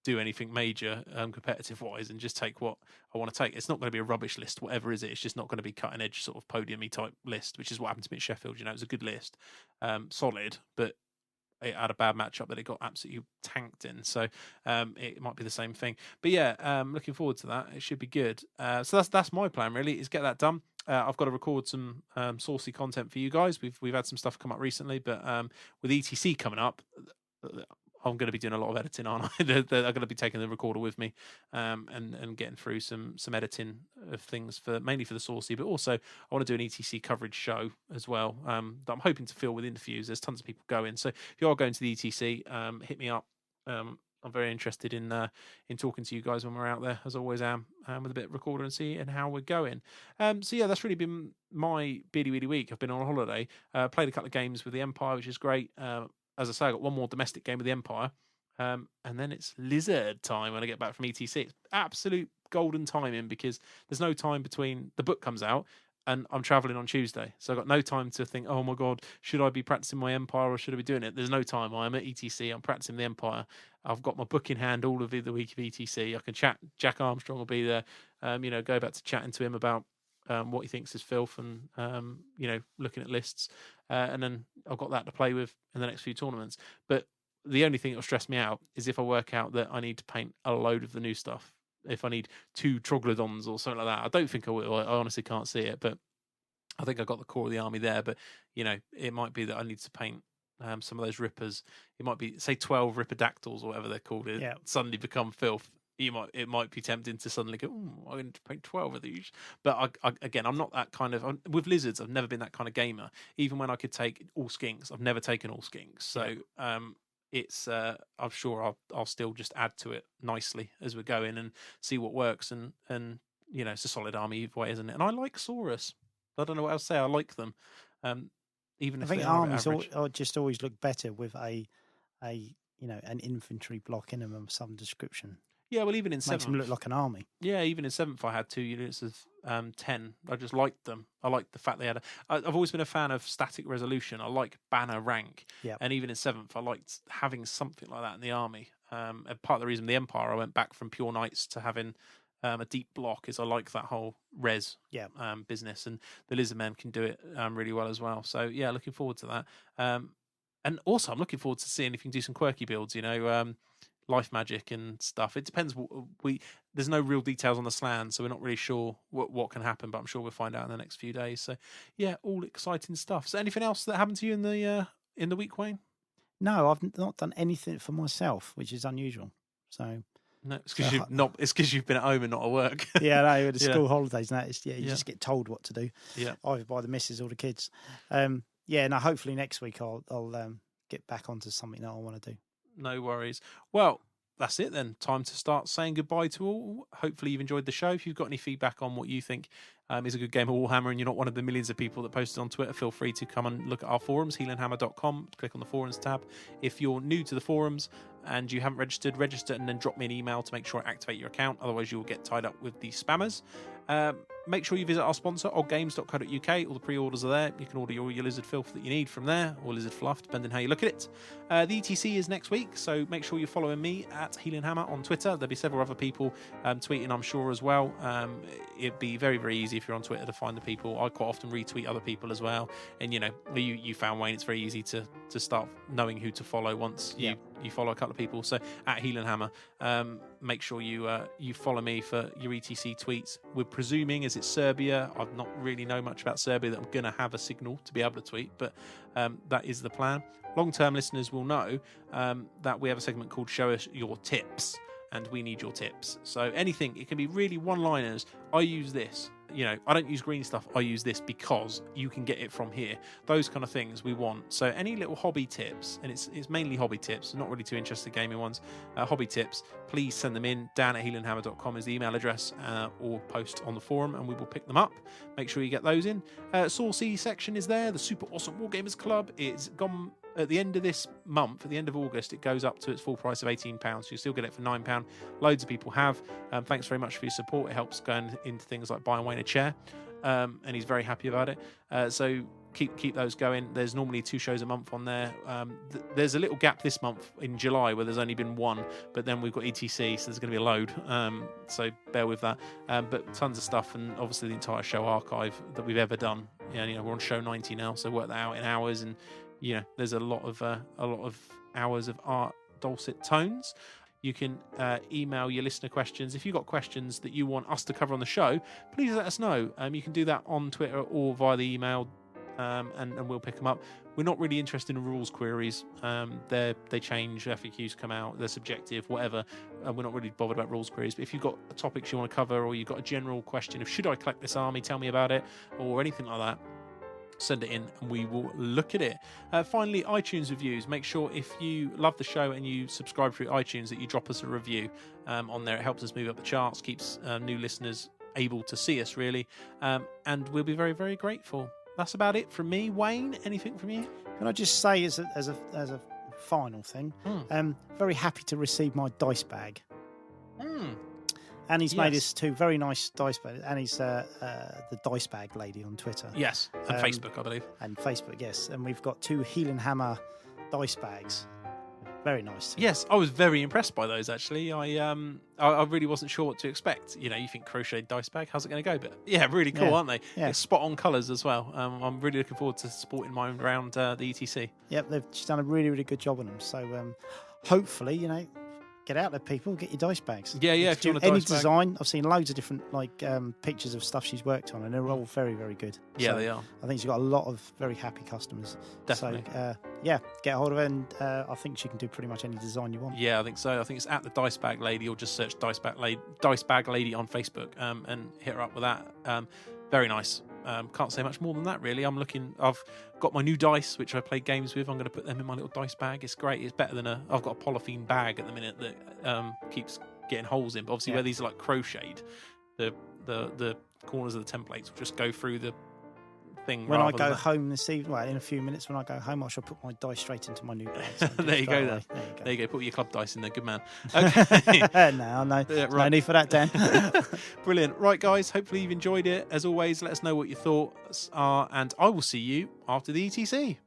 do anything major competitive wise and just take what I want to take. It's not going to be a rubbish list, whatever is it. It's just not going to be cutting edge sort of podium-y type list, which is what happened to me at Sheffield. It was a good list, solid, but it had a bad matchup that it got absolutely tanked in. So it might be the same thing. But yeah, looking forward to that. It should be good. So that's my plan really, is get that done. I've got to record some saucy content for you guys. We've had some stuff come up recently, but with ETC coming up, I'm going to be doing a lot of editing, aren't I? they're going to be taking the recorder with me, and getting through some editing of things mainly for the Saucy, but also I want to do an ETC coverage show as well. That I'm hoping to fill with interviews. There's tons of people going, so if you are going to the ETC, hit me up. I'm very interested in talking to you guys when we're out there, as I always am, with a bit of recorder and how we're going. So yeah, that's really been my beady weedy week. I've been on a holiday, played a couple of games with the Empire, which is great. As I say, I got one more domestic game with the Empire, and then it's Lizard time when I get back from ETC. It's absolute golden timing because there's no time between the book comes out and I'm traveling on Tuesday. So I've got no time to think, oh my God, should I be practicing my Empire or should I be doing it? There's no time. I'm at ETC. I'm practicing the Empire. I've got my book in hand all of the week of ETC. I can chat. Jack Armstrong will be there. Go back to chatting to him about what he thinks is filth and, looking at lists. And then I've got that to play with in the next few tournaments. But the only thing that will stress me out is if I work out that I need to paint a load of the new stuff. If I need 2 Troglodons or something like that. I don't think I will. I honestly can't see it, but I think I got the core of the army there. But, it might be that I need to paint some of those Rippers. It might be, say, 12 Ripperdactyls or whatever they're called. It suddenly become filth. It might be tempting to suddenly go, I'm going to paint 12 of these. But I'm not that kind of... with Lizards, I've never been that kind of gamer. Even when I could take all skinks, I've never taken all skinks. So... it's I'm sure I'll still just add to it nicely as we're going and see what works and it's a solid army either way, isn't it? And I like Saurus. I don't know what else to say. I like them. Even if I think armies just always look better with an infantry block in them of some description. Yeah, well, even in 7th... Makes them look like an army. Yeah, even in 7th I had 2 units of 10. I just liked them. I liked the fact they had... I've always been a fan of static resolution. I like banner rank. Yeah. And even in 7th, I liked having something like that in the army. And part of the reason the Empire, I went back from pure knights to having a deep block is I like that whole res business. And the Lizardmen can do it really well as well. So, yeah, looking forward to that. And also, I'm looking forward to seeing if you can do some quirky builds, life magic and stuff. It depends. There's no real details on the slan, so we're not really sure what can happen, but I'm sure we'll find out in the next few days. So yeah, all exciting stuff. So anything else that happened to you in the week, Wayne? No, I've not done anything for myself, which is unusual. So no, it's because you've been at home and not at work. Yeah, no, with the school holidays and that, you just get told what to do. Yeah, either by the missus or the kids. Hopefully next week I'll get back onto something that I want to do. No worries. Well, that's it then. Time to start saying goodbye to all. Hopefully you've enjoyed the show. If you've got any feedback on what you think is a good game of Warhammer and you're not one of the millions of people that posted on Twitter, feel free to come and look at our forums, heelanhammer.com. Click on the forums tab. If you're new to the forums and you haven't register and then drop me an email to make sure I activate your account. Otherwise you will get tied up with the spammers. Make sure you visit our sponsor, oddgames.co.uk. All the pre-orders are there. You can order your lizard filth that you need from there, or lizard fluff, depending how you look at it. The ETC is next week, so make sure you're following me at Heelanhammer on Twitter. There'll be several other people tweeting, I'm sure, as well. It'd be very, very easy if you're on Twitter to find the people. I quite often retweet other people as well. And, you found Wayne, it's very easy to start knowing who to follow once you follow a couple of people. So at Heelanhammer, make sure you follow me for your ETC tweets. We're presuming, as it's Serbia, I've not really know much about Serbia, that I'm going to have a signal to be able to tweet, but that is the plan. Long-term listeners will know that we have a segment called Show Us Your Tips, and we need your tips. So anything, it can be really one-liners. I use this. I don't use green stuff. I use this because you can get it from here. Those kind of things we want. So any little hobby tips, and it's mainly hobby tips, not really too interested gaming ones. Hobby tips, please send them in. Dan@heelanhammer.com is the email address, or post on the forum, and we will pick them up. Make sure you get those in. Saucy section is there. The Super Awesome Wargamers Club is gone. At the end of this month, at the end of August, it goes up to its full price of £18. So you still get it for £9. Loads of people have. Thanks very much for your support. It helps going into things like buying Wayne a chair, and he's very happy about it. So keep those going. There's normally 2 shows a month on there. There's a little gap this month in July where there's only been 1, but then we've got ETC, so there's going to be a load. So bear with that. But tons of stuff, and obviously the entire show archive that we've ever done. We're on show 90 now, so work that out in hours, and there's a lot of hours of art, dulcet tones. You can email your listener questions. If you've got questions that you want us to cover on the show, please let us know. You can do that on Twitter or via the email and we'll pick them up. We're not really interested in rules queries. They change, FAQs come out, they're subjective, whatever. We're not really bothered about rules queries. But if you've got topics you want to cover, or you've got a general question of should I collect this army, tell me about it, or anything like that, send it in and we will look at it. Finally, iTunes reviews. Make sure if you love the show and you subscribe through iTunes that you drop us a review on there. It helps us move up the charts, keeps new listeners able to see us, really, and we'll be very, very grateful. That's about it from me. Wayne, anything from you? Can I just say as a final thing, very happy to receive my dice bag. Annie's made us 2 very nice dice bags. Annie's the dice bag lady on Twitter. Yes, and Facebook, I believe. And Facebook, yes. And we've got 2 Heelanhammer dice bags. Very nice too. Yes, I was very impressed by those, actually. I really wasn't sure what to expect. You think crocheted dice bag, how's it going to go? But yeah, really cool, aren't they? Yeah. Spot on colours as well. I'm really looking forward to supporting mine around the ETC. Yep, she's done a really, really good job on them. So hopefully, get out there, people. Get your dice bags. Yeah. If you want any design, I've seen loads of different pictures of stuff she's worked on, and they're all very, very good. Yeah, they are. I think she's got a lot of very happy customers. Definitely. So get a hold of her, and I think she can do pretty much any design you want. Yeah, I think so. I think it's at the Dice Bag Lady, or just search Dice Bag Lady on Facebook and hit her up with that. Very nice. Can't say much more than that, really. I've got my new dice, which I play games with. I'm going to put them in my little dice bag. It's great. It's better than I've got a polythene bag at the minute that keeps getting holes in. But obviously, where these are like crocheted, the corners of the templates will just go through the thing. When I go home this evening, in a few minutes, when I go home, I shall put my dice straight into my new bag. So there you go. There you go. Put your club dice in there. Good man. Okay. No need for that, Dan. Brilliant. Right, guys. Hopefully you've enjoyed it. As always, let us know what your thoughts are, and I will see you after the ETC.